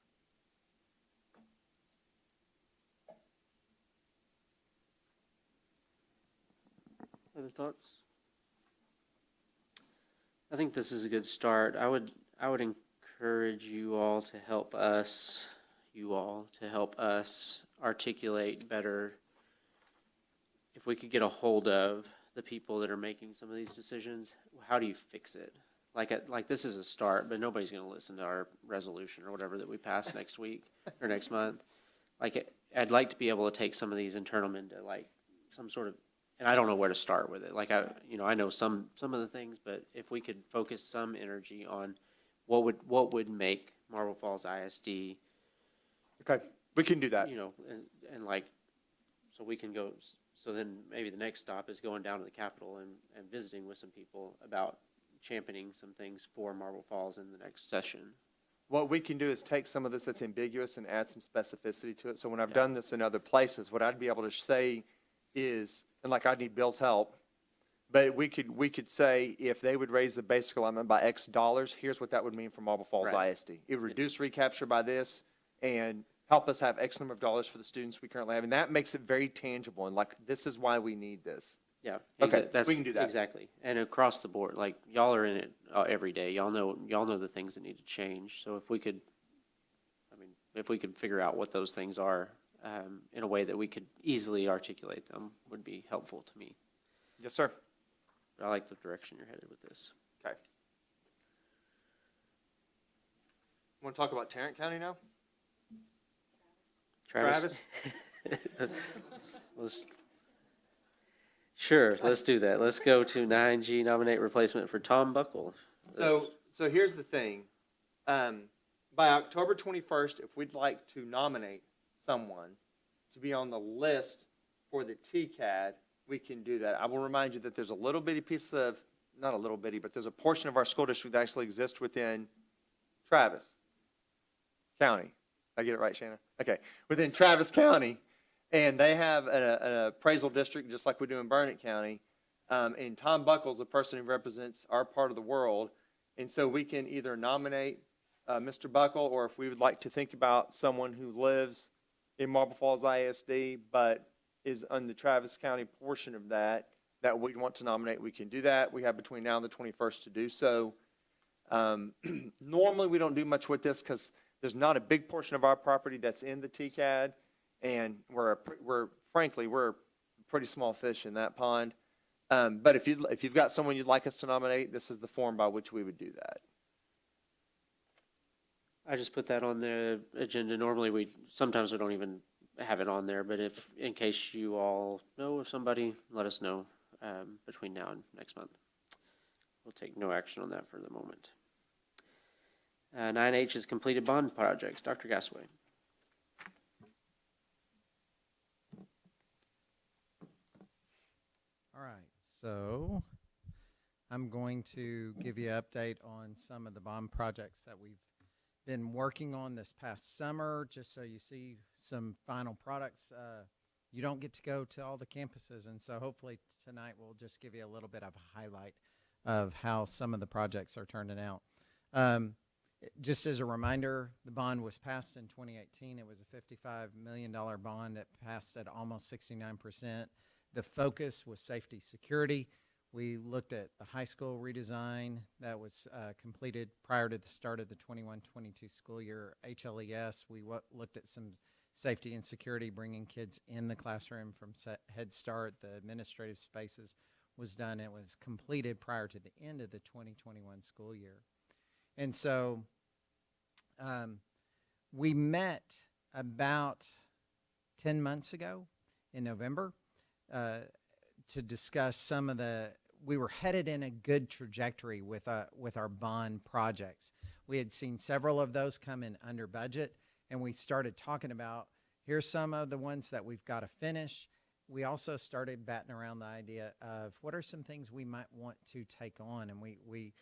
Other thoughts? I think this is a good start. I would encourage you all to help us articulate better if we could get a hold of the people that are making some of these decisions. How do you fix it? Like this is a start, but nobody's going to listen to our resolution or whatever that we pass next week or next month. I'd like to be able to take some of these and turn them into like some sort of, and I don't know where to start with it. I know some of the things, but if we could focus some energy on what would make Marble Falls ISD, Okay, we can do that. and so we can go. So then maybe the next stop is going down to the Capitol and visiting with some people about championing some things for Marble Falls in the next session. What we can do is take some of this that's ambiguous and add some specificity to it. So when I've done this in other places, what I'd be able to say is, and I need Bill's help, but we could say if they would raise the basic allotment by X dollars, here's what that would mean for Marble Falls Right. ISD. It would reduce recapture by this and help us have X number of dollars for the students we currently have. And that makes it very tangible and this is why we need this. Yeah. Okay, we can do that. Exactly. And across the board, y'all are in it every day. Y'all know the things that need to change. So if we could figure out what those things are in a way that we could easily articulate them would be helpful to me. Yes, sir. But I like the direction you're headed with this. Okay. Want to talk about Tarrant County now? Travis? Sure, let's do that. Let's go to 9G, nominate replacement for Tom Buckle. So here's the thing. By October 21st, if we'd like to nominate someone to be on the list for the TCAD, we can do that. I will remind you that there's a little bitty piece of, not a little bitty, but there's a portion of our school district that actually exists within Travis County. I get it right, Shanna? Okay, within Travis County, and they have an appraisal district just like we do in Burnett County. And Tom Buckle's the person who represents our part of the world. And so we can either nominate Mr. Buckle, or if we would like to think about someone who lives in Marble Falls ISD but is on the Travis County portion of that we want to nominate, we can do that. We have between now and the 21st to do so. Normally, we don't do much with this because there's not a big portion of our property that's in the TCAD, and we're frankly pretty small fish in that pond. But if you've got someone you'd like us to nominate, this is the form by which we would do that. I just put that on the agenda. Normally, sometimes we don't even have it on there, but if, in case you all know of somebody, let us know between now and next month. We'll take no action on that for the moment. 9H is completed bond projects. Dr. Gasway. All right, so I'm going to give you an update on some of the bond projects that we've been working on this past summer, just so you see some final products. You don't get to go to all the campuses, and so hopefully tonight we'll just give you a little bit of a highlight of how some of the projects are turning out. Just as a reminder, the bond was passed in 2018. It was a $55 million bond that passed at almost 69%. The focus was safety security. We looked at the high school redesign that was completed prior to the start of the 21-22 school year. HLES, we looked at some safety and security, bringing kids in the classroom from Head Start. The administrative spaces was done. It was completed prior to the end of the 2021 school year. And so we met about 10 months ago in November to discuss some of we were headed in a good trajectory with our bond projects. We had seen several of those come in under budget, and we started talking about, here's some of the ones that we've got to finish. We also started batting around the idea of what are some things we might want to take on, and we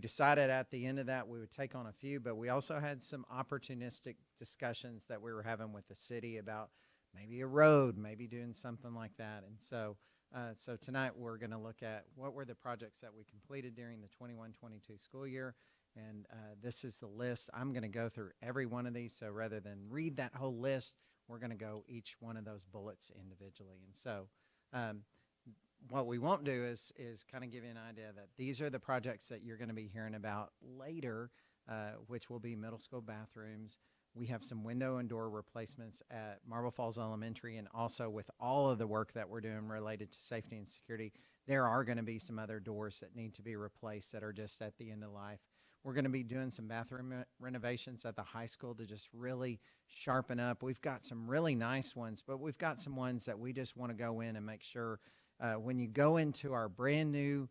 decided at the end of that we would take on a few, but we also had some opportunistic discussions that we were having with the city about maybe a road, maybe doing something like that. And so tonight we're going to look at what were the projects that we completed during the 21-22 school year, and this is the list. I'm going to go through every one of these, so rather than read that whole list, we're going to go each one of those bullets individually. And so what we won't do is kind of give you an idea that these are the projects that you're going to be hearing about later, which will be middle school bathrooms. We have some window and door replacements at Marble Falls Elementary, and also with all of the work that we're doing related to safety and security, there are going to be some other doors that need to be replaced that are just at the end of life. We're going to be doing some bathroom renovations at the high school to just really sharpen up. We've got some really nice ones, but we've got some ones that we just want to go in and make sure when you go into our brand new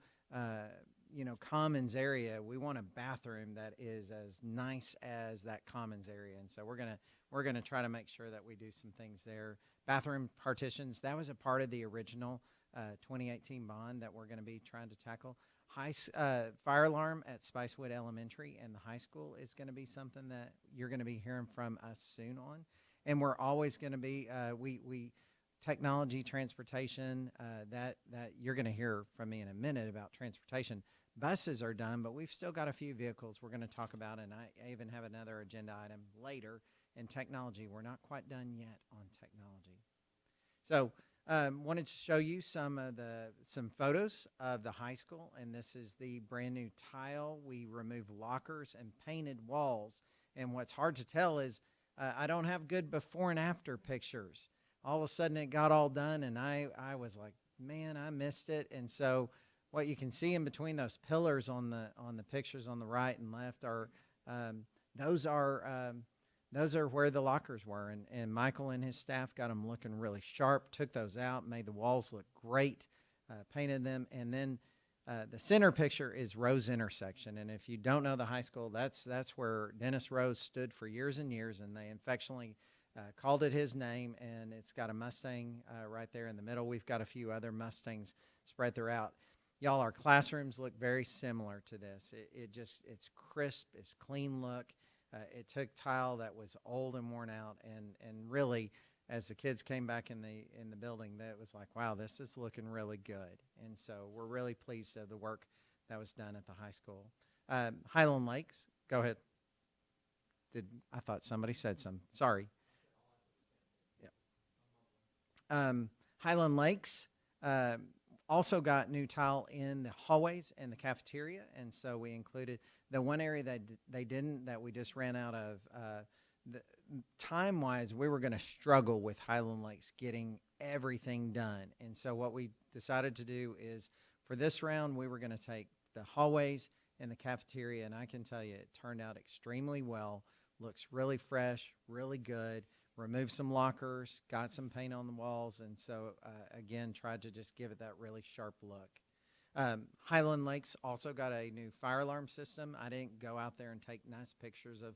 commons area, we want a bathroom that is as nice as that commons area. And so we're gonna try to make sure that we do some things there. Bathroom partitions, that was a part of the original 2018 bond that we're gonna be trying to tackle. Fire alarm at Spicewood Elementary and the high school is gonna be something that you're gonna be hearing from us soon on. And we're always gonna be, technology, transportation, that you're going to hear from me in a minute about transportation. Buses are done, but we've still got a few vehicles we're going to talk about, and I even have another agenda item later. In technology, we're not quite done yet on technology. So wanted to show you some photos of the high school, and this is the brand new tile. We removed lockers and painted walls, and what's hard to tell is I don't have good before and after pictures. All of a sudden it got all done, and I was like, man, I missed it. And so what you can see in between those pillars on the pictures on the right and left are those are those are where the lockers were. And Michael and his staff got them looking really sharp, took those out, made the walls look great, painted them. And then the center picture is Rose intersection. And if you don't know the high school, that's where Dennis Rose stood for years and years, and they affectionately called it his name. And it's got a Mustang right there in the middle. We've got a few other Mustangs spread throughout. Y'all, our classrooms look very similar to this. It's crisp, it's clean look. It took tile that was old and worn out, and really, as the kids came back in the building, that was like, wow, this is looking really good. And so we're really pleased of the work that was done at the high school. Highland Lakes, go ahead. I thought somebody said something. Sorry. Yep. Highland Lakes also got new tile in the hallways and the cafeteria, and so we included the one area that they didn't, that we just ran out of. Time-wise, we were going to struggle with Highland Lakes getting everything done, and so what we decided to do is, for this round, we were going to take the hallways and the cafeteria, and I can tell you it turned out extremely well. Looks really fresh, really good. Removed some lockers, got some paint on the walls, and so, again, tried to just give it that really sharp look. Highland Lakes also got a new fire alarm system. I didn't go out there and take nice pictures of,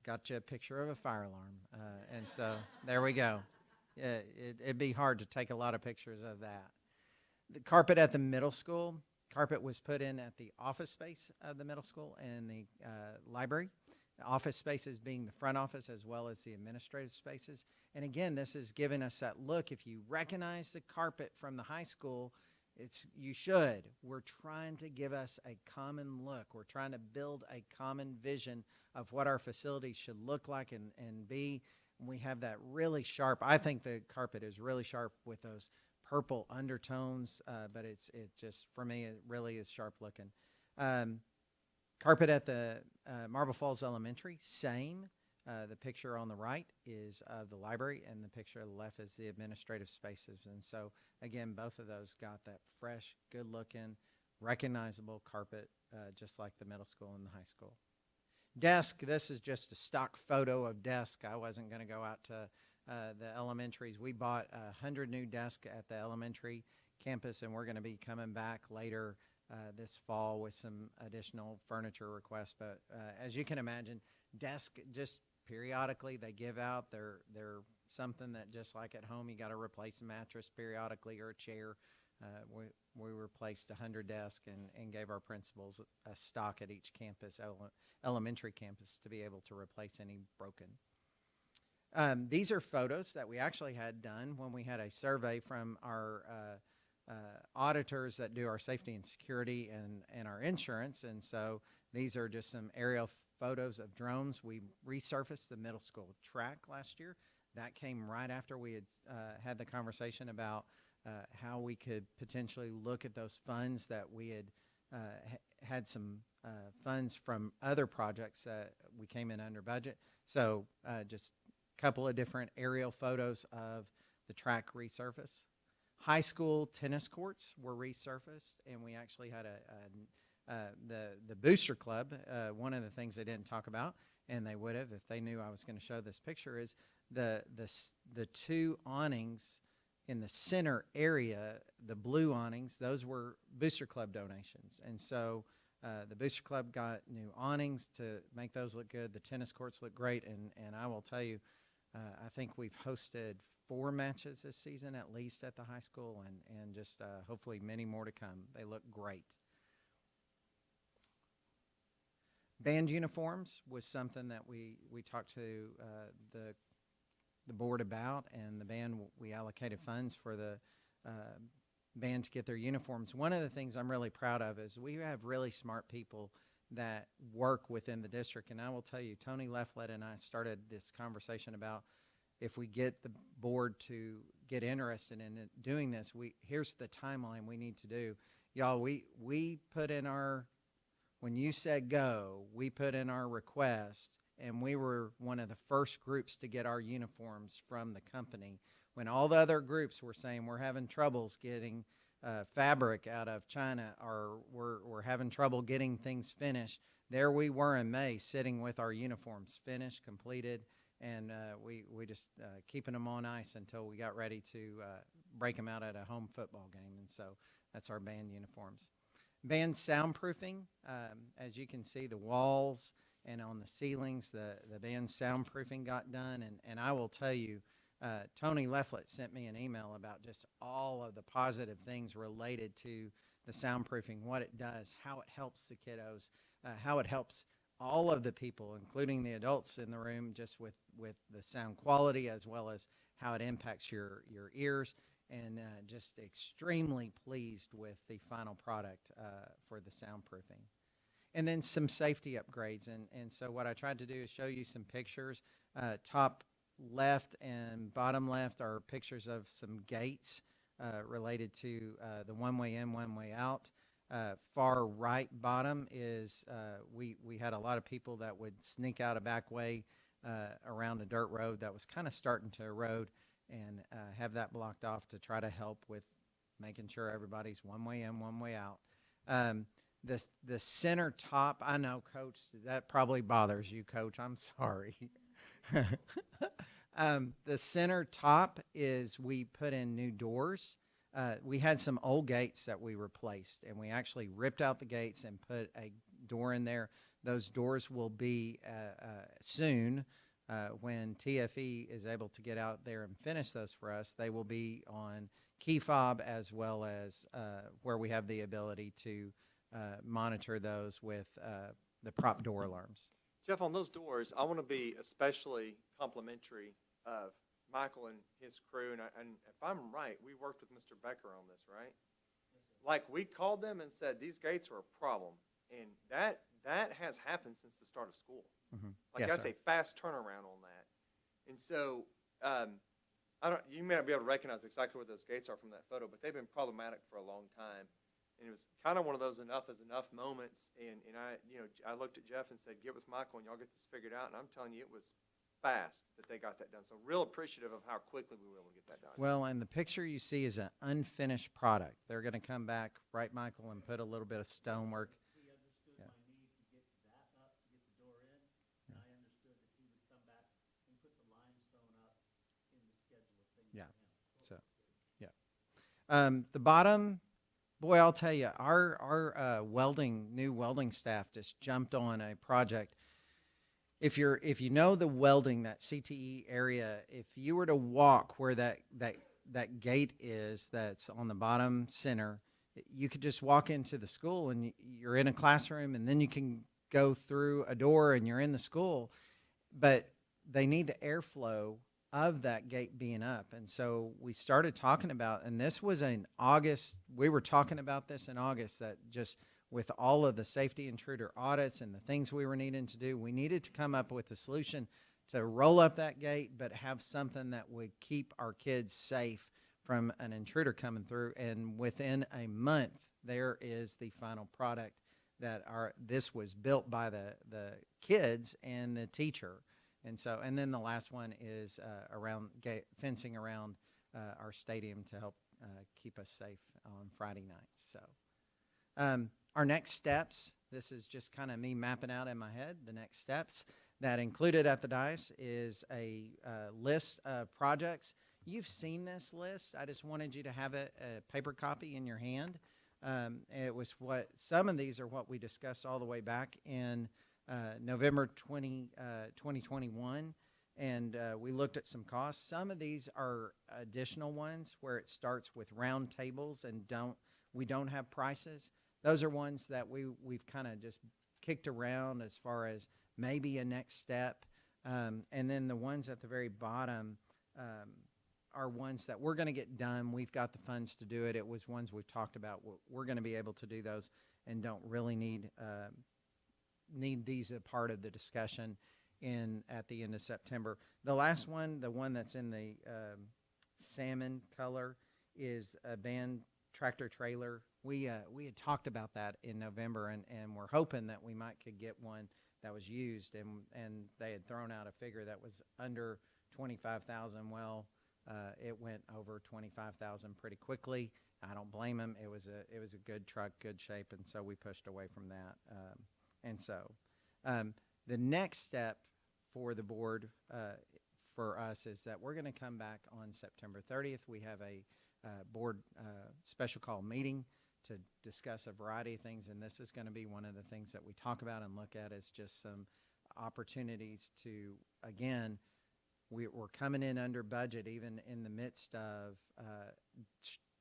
got you a picture of a fire alarm, and so there we go. It'd be hard to take a lot of pictures of that. The carpet at the middle school, carpet was put in at the office space of the middle school and the library. Office spaces being the front office as well as the administrative spaces. And again, this has given us that look. If you recognize the carpet from the high school, you should. We're trying to give us a common look. We're trying to build a common vision of what our facilities should look like and be. We have that really sharp, I think the carpet is really sharp with those purple undertones, but it just, for me, it really is sharp looking. Carpet at the Marble Falls Elementary, same. The picture on the right is of the library, and the picture on the left is the administrative spaces. And so, again, both of those got that fresh, good-looking, recognizable carpet, just like the middle school and the high school. Desk, this is just a stock photo of desk. I wasn't going to go out to the elementaries. We bought 100 new desks at the elementary campus, and we're going to be coming back later this fall with some additional furniture requests. But as you can imagine, desk just periodically they give out. They're something that just like at home, you got to replace a mattress periodically or a chair. We replaced 100 desks and gave our principals a stock at each campus, elementary campus, to be able to replace any broken. These are photos that we actually had done when we had a survey from our auditors that do our safety and security and our insurance. And so these are just some aerial photos of drones. We resurfaced the middle school track last year. That came right after we had had the conversation about how we could potentially look at those funds that we had had some funds from other projects that we came in under budget. So just a couple of different aerial photos of the track resurface. High school tennis courts were resurfaced, and we actually had the Booster Club. One of the things they didn't talk about, and they would have if they knew I was going to show this picture, is the two awnings in the center area, the blue awnings. Those were Booster Club donations, and so the Booster Club got new awnings to make those look good. The tennis courts look great, and I will tell you, I think we've hosted 4 matches this season at least at the high school, and just hopefully many more to come. They look great. Band uniforms was something that we talked to the board about, and the band, we allocated funds for the band to get their uniforms. One of the things I'm really proud of is we have really smart people that work within the district, and I will tell you, Tony Lefflet and I started this conversation about if we get the board to get interested in doing this, here's the timeline we need to do. Y'all, we put in our, when you said go, we put in our request, and we were one of the first groups to get our uniforms from the company. When all the other groups were saying we're having troubles getting fabric out of China, or we're having trouble getting things finished, there we were in May sitting with our uniforms finished, completed, and we just keeping them on ice until we got ready to break them out at a home football game. And so that's our band uniforms. Band soundproofing, as you can see, the walls and on the ceilings, the band soundproofing got done. And I will tell you, Tony Lefflett sent me an email about just all of the positive things related to the soundproofing, what it does, how it helps the kiddos, how it helps all of the people, including the adults in the room, just with the sound quality, as well as how it impacts your ears. And just extremely pleased with the final product for the soundproofing. And then some safety upgrades. And so what I tried to do is show you some pictures. Top left and bottom left are pictures of some gates related to the one-way in, one-way out. Far right bottom is we had a lot of people that would sneak out a back way around a dirt road that was kind of starting to erode, and have that blocked off to try to help with making sure everybody's one way in, one way out. The center top, I know, Coach, that probably bothers you, Coach. I'm sorry. The center top is we put in new doors. We had some old gates that we replaced, and we actually ripped out the gates and put a door in there. Those doors will be soon. When TFE is able to get out there and finish those for us, they will be on key fob, as well as where we have the ability to monitor those with the prop door alarms. Jeff, on those doors, I want to be especially complimentary of Michael and his crew. And if I'm right, we worked with Mr. Becker on this, right? Like, we called them and said, these gates are a problem. And that has happened since the start of school. Mm-hmm. Like, Yes, that's sir. a fast turnaround on that. And so, you may not be able to recognize exactly where those gates are from that photo, but they've been problematic for a long time. And it was kind of one of those enough is enough moments. And I looked at Jeff and said, get with Michael and y'all get this figured out. And I'm telling you, it was fast that they got that done. So real appreciative of how quickly we were able to get that done. Well, and the picture you see is an unfinished product. They're going to come back, right, Michael, and put a little bit of stonework. He understood Yeah. my need to get that up, to get the door in, and I understood that he would come back and put the limestone up in the schedule of things Yeah. for him. So, yeah. The bottom, boy, I'll tell you, our new welding staff just jumped on a project. If you know the welding, that CTE area, if you were to walk where that gate is, that's on the bottom center, you could just walk into the school and you're in a classroom, and then you can go through a door and you're in the school. But they need the airflow of that gate being up. And so we started talking about, and this was in August, we were talking about this in August, that just with all of the safety intruder audits and the things we were needing to do, we needed to come up with a solution to roll up that gate, but have something that would keep our kids safe from an intruder coming through. And within a month, there is the final product this was built by the kids and the teacher. And so, and then the last one is around fencing around our stadium to help keep us safe on Friday nights. So our next steps, this is just kind of me mapping out in my head the next steps. That included at the dais is a list of projects. You've seen this list. I just wanted you to have a paper copy in your hand. It was some of these are what we discussed all the way back in November 2021, and we looked at some costs. Some of these are additional ones where it starts with round tables and we don't have prices. Those are ones that we've kind of just kicked around as far as maybe a next step. And then the ones at the very bottom are ones that we're going to get done. We've got the funds to do it. It was ones we've talked about. We're going to be able to do those and don't really need these a part of the discussion at the end of September. The last one, the one that's in the salmon color, is a band tractor trailer. We had talked about that in November, and we're hoping that we could get one that was used, and they had thrown out a figure that was under $25,000. Well, it went over $25,000 pretty quickly. I don't blame them. It was a good truck, good shape, and so we pushed away from that. And so the next step for the board, for us, is that we're going to come back on September 30th. We have a board special call meeting to discuss a variety of things, and this is going to be one of the things that we talk about and look at is just some opportunities to, again, we're coming in under budget even in the midst of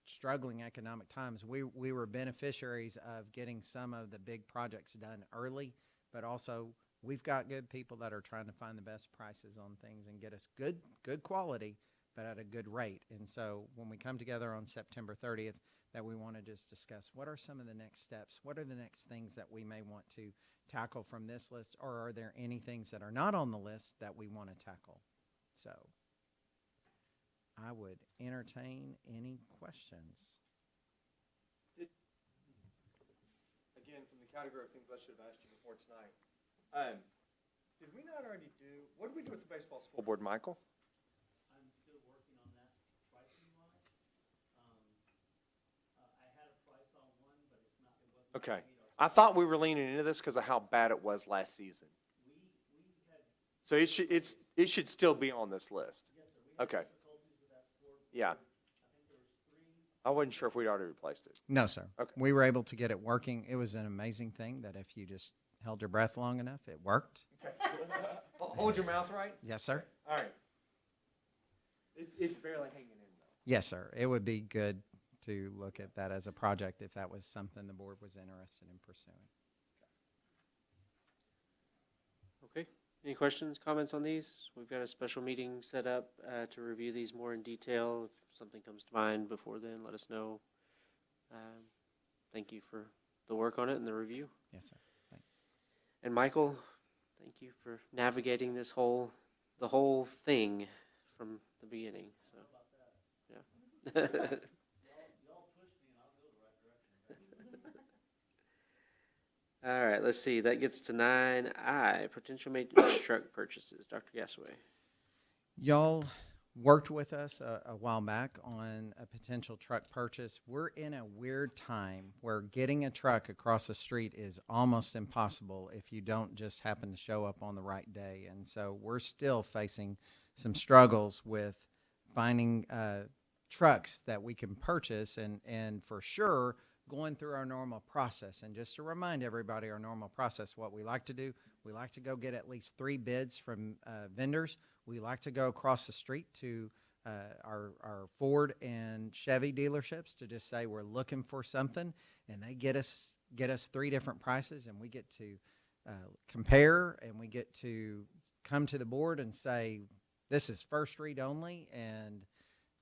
struggling economic times. We were beneficiaries of getting some of the big projects done early, but also we've got good people that are trying to find the best prices on things and get us good quality, but at a good rate. And so when we come together on September 30th, that we want to just discuss what are some of the next steps, what are the next things that we may want to tackle from this list, or are there any things that are not on the list that we want to tackle? So I would entertain any questions. Again, from the category of things I should have asked you before tonight. Did we not already do, what did we do with the baseball school board, Michael? I'm still working on that pricing wise. I had a price on one, but it wasn't. Okay. I thought we were leaning into this because of how bad it was last season. So it should still be on this list. Yes, sir. We had Okay. difficulties with that sport. Yeah. I think there was 3. I wasn't sure if we'd already replaced it. No, sir. Okay. We were able to get it working. It was an amazing thing that if you just held your breath long enough, it worked. Okay. Hold your mouth right. Yes, sir. All right. It's barely hanging in though. Yes, sir. It would be good to look at that as a project if that was something the board was interested in pursuing. Okay. Any questions, comments on these? We've got a special meeting set up to review these more in detail. If something comes to mind before then, let us know. Thank you for the work on it and the review. Yes, sir. Thanks. And Michael, thank you for navigating the whole thing from the beginning. So, yeah. Y'all push me and I'll go the right direction. All right, let's see. That gets to 9I, potential maintenance truck purchases. Dr. Gasaway. Y'all worked with us a while back on a potential truck purchase. We're in a weird time where getting a truck across the street is almost impossible if you don't just happen to show up on the right day. And so we're still facing some struggles with finding trucks that we can purchase and for sure going through our normal process. And just to remind everybody our normal process, what we like to do, we like to go get at least 3 bids from vendors. We like to go across the street to our Ford and Chevy dealerships to just say we're looking for something, and they get us 3 different prices, and we get to compare, and we get to come to the board and say this is first read only, and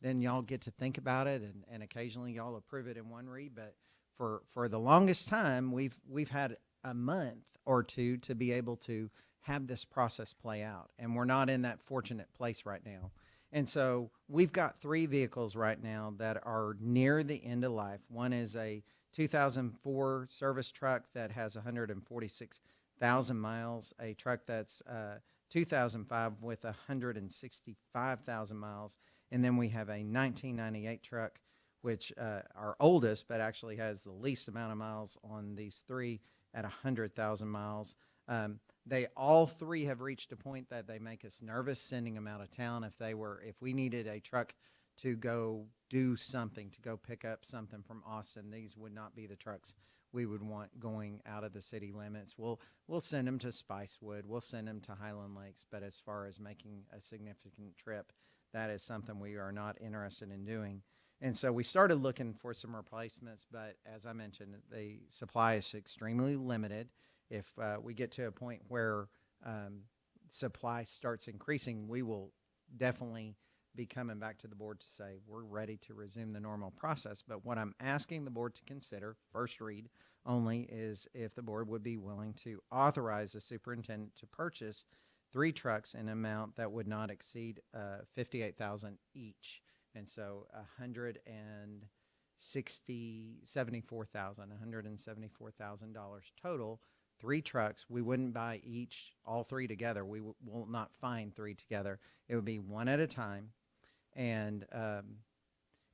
then y'all get to think about it, and occasionally y'all approve it in one read. But for the longest time, we've had a month or two to be able to have this process play out, and we're not in that fortunate place right now. And so we've got 3 vehicles right now that are near the end of life. One is a 2004 service truck that has 146,000 miles, a truck that's 2005 with 165,000 miles, and then we have a 1998 truck, which our oldest, but actually has the least amount of miles on these 3 at 100,000 miles. They all 3 have reached a point that they make us nervous sending them out of town. If we needed a truck to go do something, to go pick up something from Austin, these would not be the trucks we would want going out of the city limits. We'll send them to Spicewood, we'll send them to Highland Lakes, but as far as making a significant trip, that is something we are not interested in doing. And so we started looking for some replacements, but as I mentioned, the supply is extremely limited. If we get to a point where supply starts increasing, we will definitely be coming back to the board to say we're ready to resume the normal process. But what I'm asking the board to consider, first read only, is if the board would be willing to authorize the superintendent to purchase 3 trucks in an amount that would not exceed $58,000 each. And so $174,000 total. 3 trucks. We wouldn't buy all 3 together. We will not find 3 together. It would be one at a time. And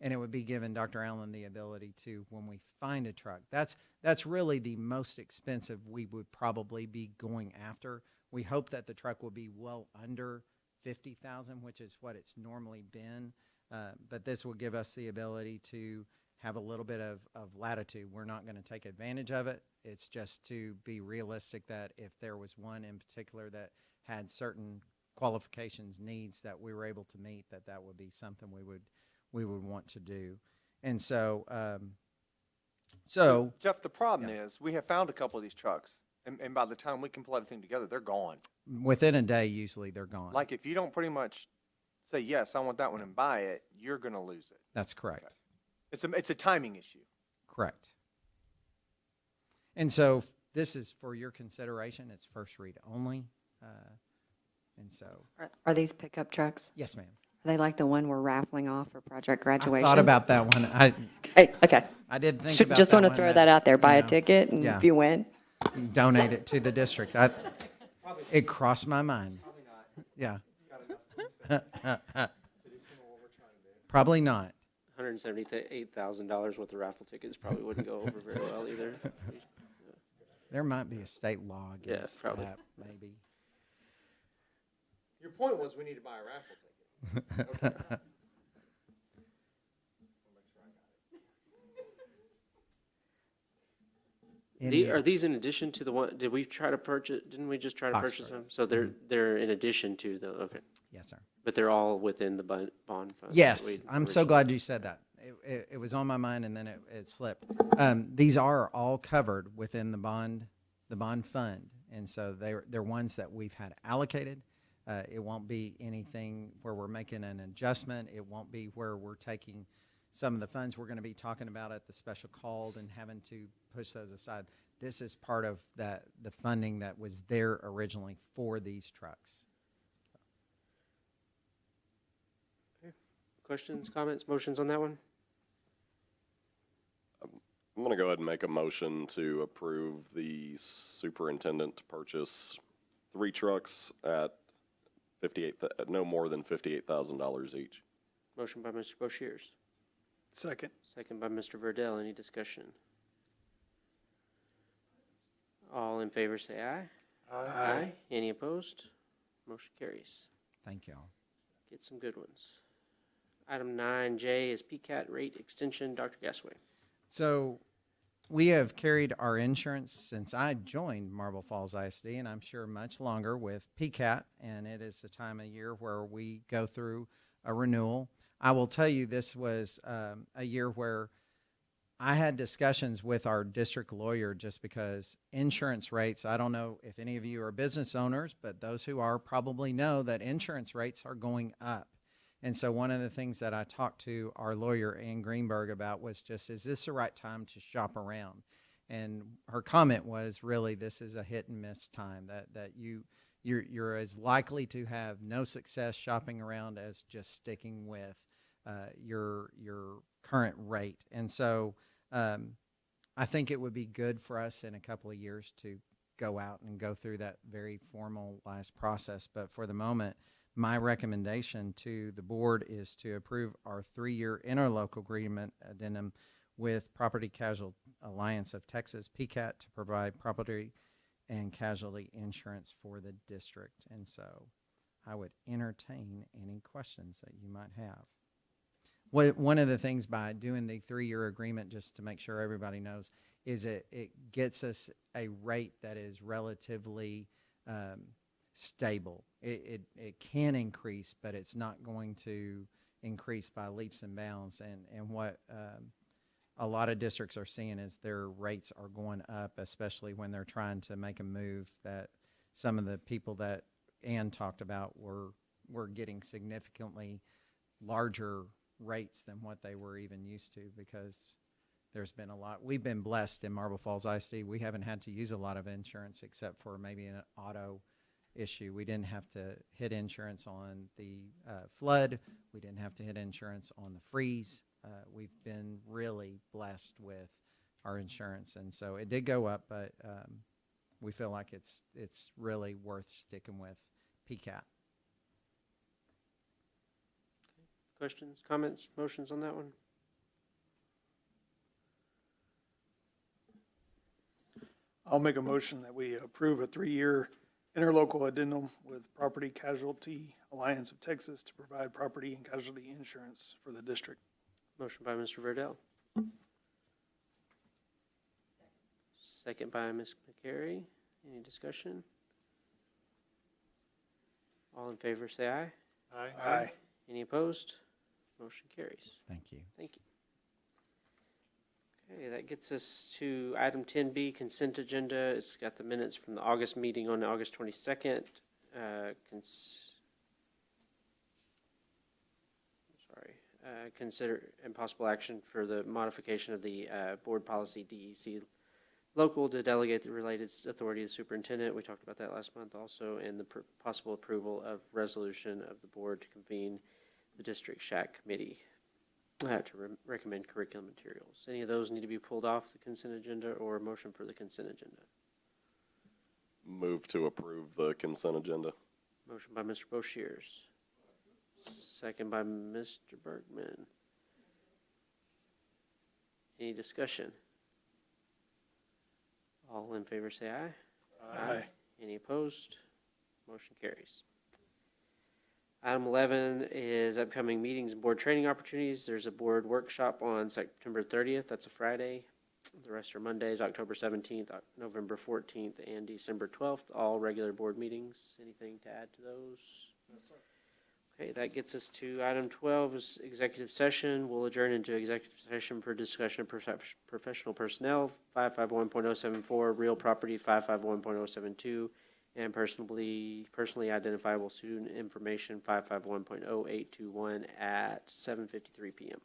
and it would be giving Dr. Allen the ability to, when we find a truck, that's really the most expensive we would probably be going after. We hope that the truck will be well under 50,000, which is what it's normally been. But this will give us the ability to have a little bit of latitude. We're not going to take advantage of it. It's just to be realistic that if there was one in particular that had certain qualifications, needs that we were able to meet, that would be something we would want to do. And so, Jeff, the problem is we have found a couple of these trucks, and by the time we can pull everything together, they're gone. within a day, usually they're gone. Like if you don't pretty much say, yes, I want that one and buy it, you're going to lose it. That's correct. Okay. It's a timing issue. Correct. And so this is for your consideration. It's first read only. And so. Are these pickup trucks? Yes, ma'am. Are they like the one we're raffling off for project graduation? I thought about that one. Okay. I did think about Just that want to one, throw that out there. Buy you a know, ticket, and yeah. if you win. Donate it to the district. It crossed my mind. Yeah. Probably not. $178,000 worth of raffle tickets probably wouldn't go over very well either. There might be a state law against probably. that, maybe. Your point was we need to buy a raffle ticket. Okay. Are these in addition to the one, did we try to purchase, didn't we just try to purchase them? So they're in addition to the, okay. Yes, sir. But they're all within the bond fund? Yes, I'm so glad you said that. It was on my mind and then it slipped. These are all covered within the bond fund. And so they're ones that we've had allocated. It won't be anything where we're making an adjustment. It won't be where we're taking some of the funds we're going to be talking about at the special called and having to push those aside. This is part of the funding that was there originally for these trucks. Okay. Questions, comments, motions on that one? I'm going to go ahead and make a motion to approve the superintendent to purchase 3 trucks at no more than $58,000 each. Motion by Mr. Boshiers. Second. Second by Mr. Verdell. Any discussion? All in favor say aye. Aye. Any opposed? Motion carries. Thank you all. Get some good ones. Item 9J is PCAT rate extension. Dr. Gasway. So we have carried our insurance since I joined Marble Falls ISD, and I'm sure much longer with PCAT, and it is the time of year where we go through a renewal. I will tell you this was a year where I had discussions with our district lawyer just because insurance rates, I don't know if any of you are business owners, but those who are probably know that insurance rates are going up. And so one of the things that I talked to our lawyer, Ann Greenberg, about was just, is this the right time to shop around? And her comment was, really, this is a hit and miss time, that you're as likely to have no success shopping around as just sticking with your current rate. And so I think it would be good for us in a couple of years to go out and go through that very formalized process. But for the moment, my recommendation to the board is to approve our 3-year interlocal agreement addendum with Property Casualty Alliance of Texas, PCAT, to provide property and casualty insurance for the district. And so I would entertain any questions that you might have. One of the things by doing the 3-year agreement, just to make sure everybody knows, is it gets us a rate that is relatively stable. It can increase, but it's not going to increase by leaps and bounds. And what a lot of districts are seeing is their rates are going up, especially when they're trying to make a move, that some of the people that Ann talked about were getting significantly larger rates than what they were even used to, because there's been a lot. We've been blessed in Marble Falls ISD. We haven't had to use a lot of insurance except for maybe an auto issue. We didn't have to hit insurance on the flood. We didn't have to hit insurance on the freeze. We've been really blessed with our insurance, and so it did go up, but we feel like it's really worth sticking with PCAT. Questions, comments, motions on that one? I'll make a motion that we approve a 3-year interlocal addendum with Property Casualty Alliance of Texas to provide property and casualty insurance for the district. Motion by Mr. Verdell. Second by Ms. McCary. Any discussion? All in favor, say aye. Aye. Any opposed? Motion carries. Thank you. Thank you. Okay, that gets us to item 10B, consent agenda. It's got the minutes from the August meeting on August 22nd. Consider impossible action for the modification of the board policy DEC local to delegate the related authority to the superintendent. We talked about that last month also, and the possible approval of resolution of the board to convene the district SHAC committee to recommend curriculum materials. Any of those need to be pulled off the consent agenda or a motion for the consent agenda? Move to approve the consent agenda. Motion by Mr. Boshiers. Second by Mr. Bergman. Any discussion? All in favor say aye. Aye. Any opposed? Motion carries. Item 11 is upcoming meetings and board training opportunities. There's a board workshop on September 30th. That's a Friday. The rest are Mondays, October 17th, November 14th, and December 12th. All regular board meetings. Anything to add to those? No, sir. Okay, that gets us to item 12 is executive session. We'll adjourn into executive session for discussion of professional personnel, 551.074, real property, 551.072, and personally identifiable student information, 551.0821 at 7:53 p.m.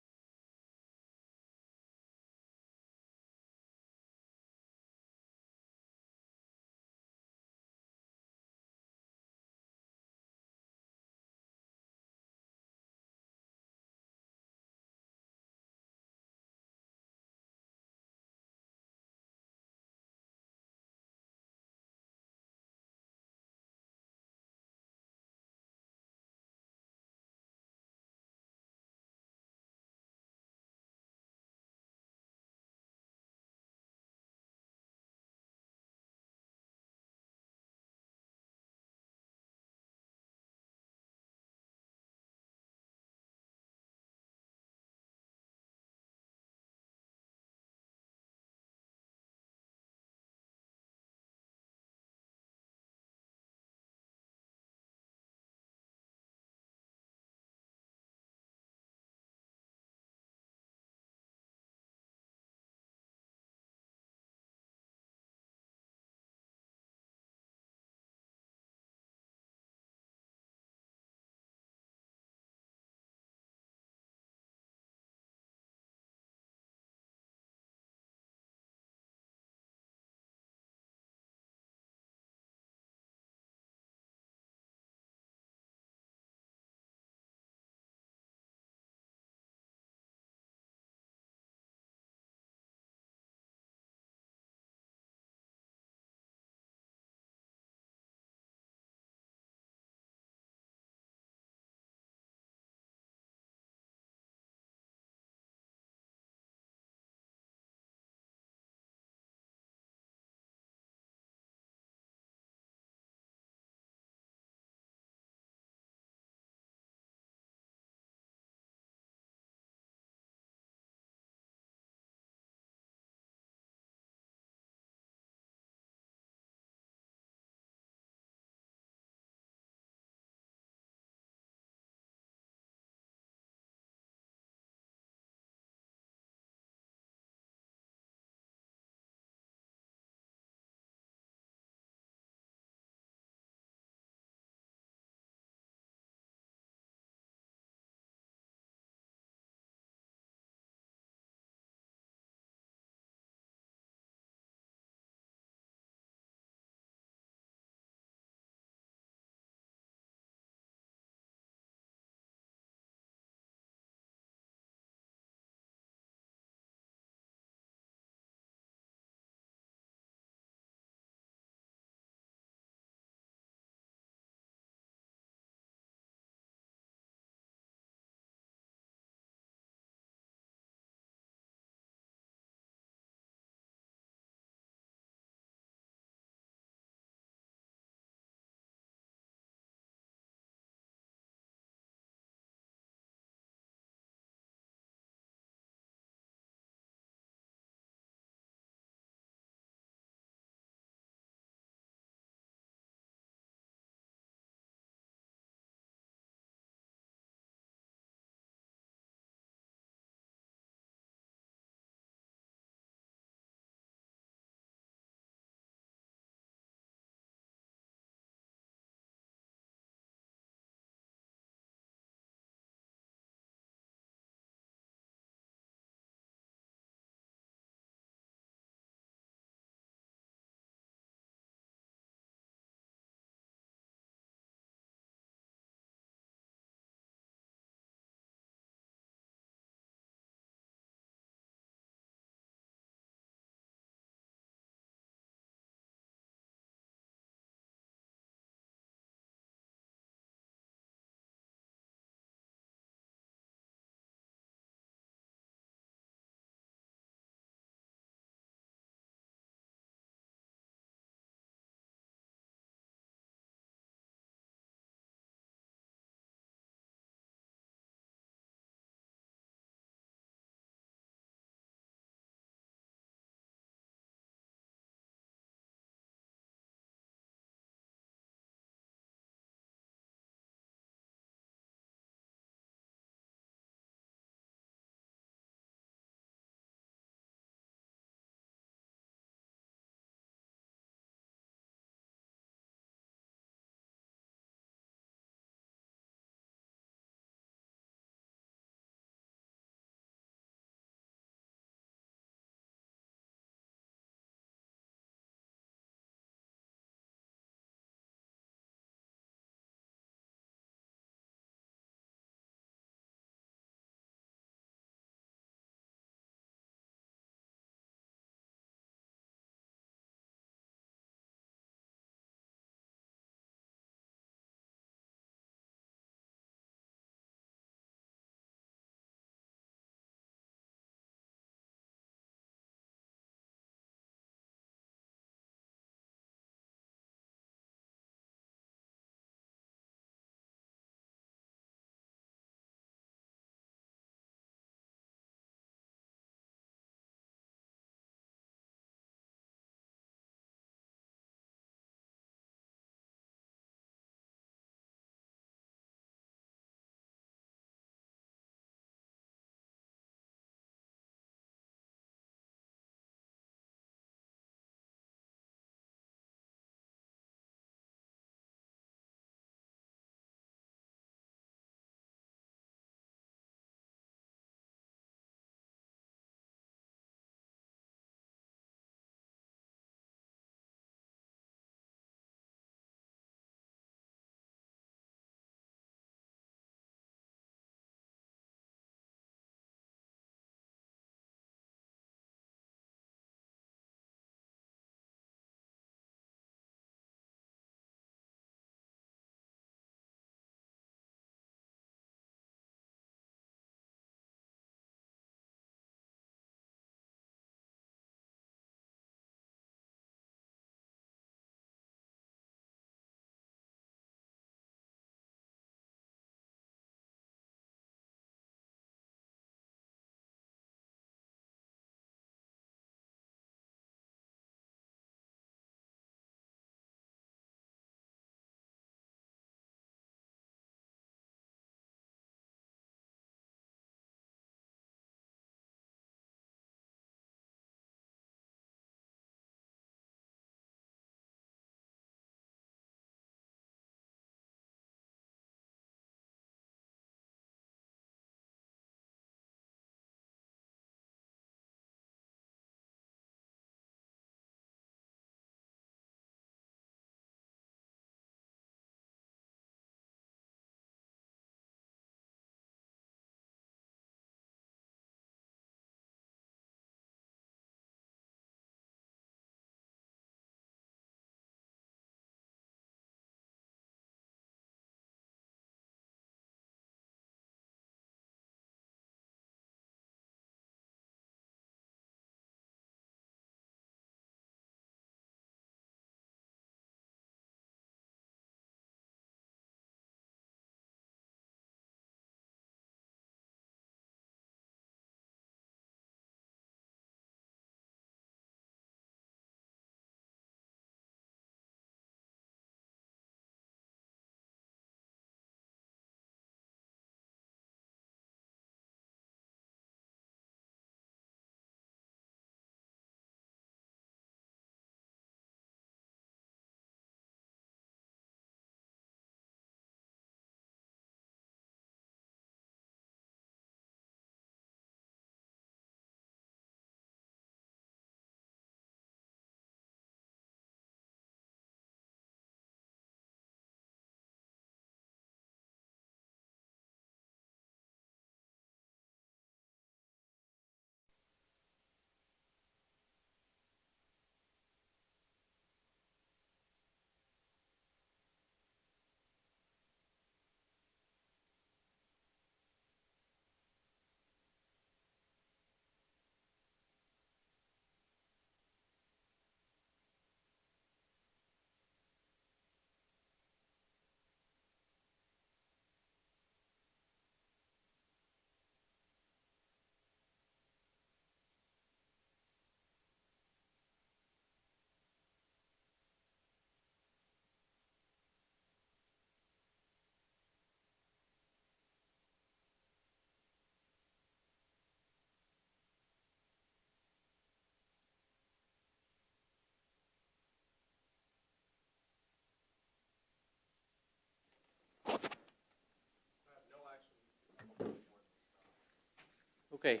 Okay,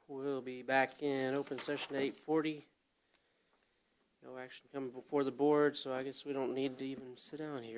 we'll be back in open session at 8:40. No action coming before the board, so I guess we don't need to even sit down here.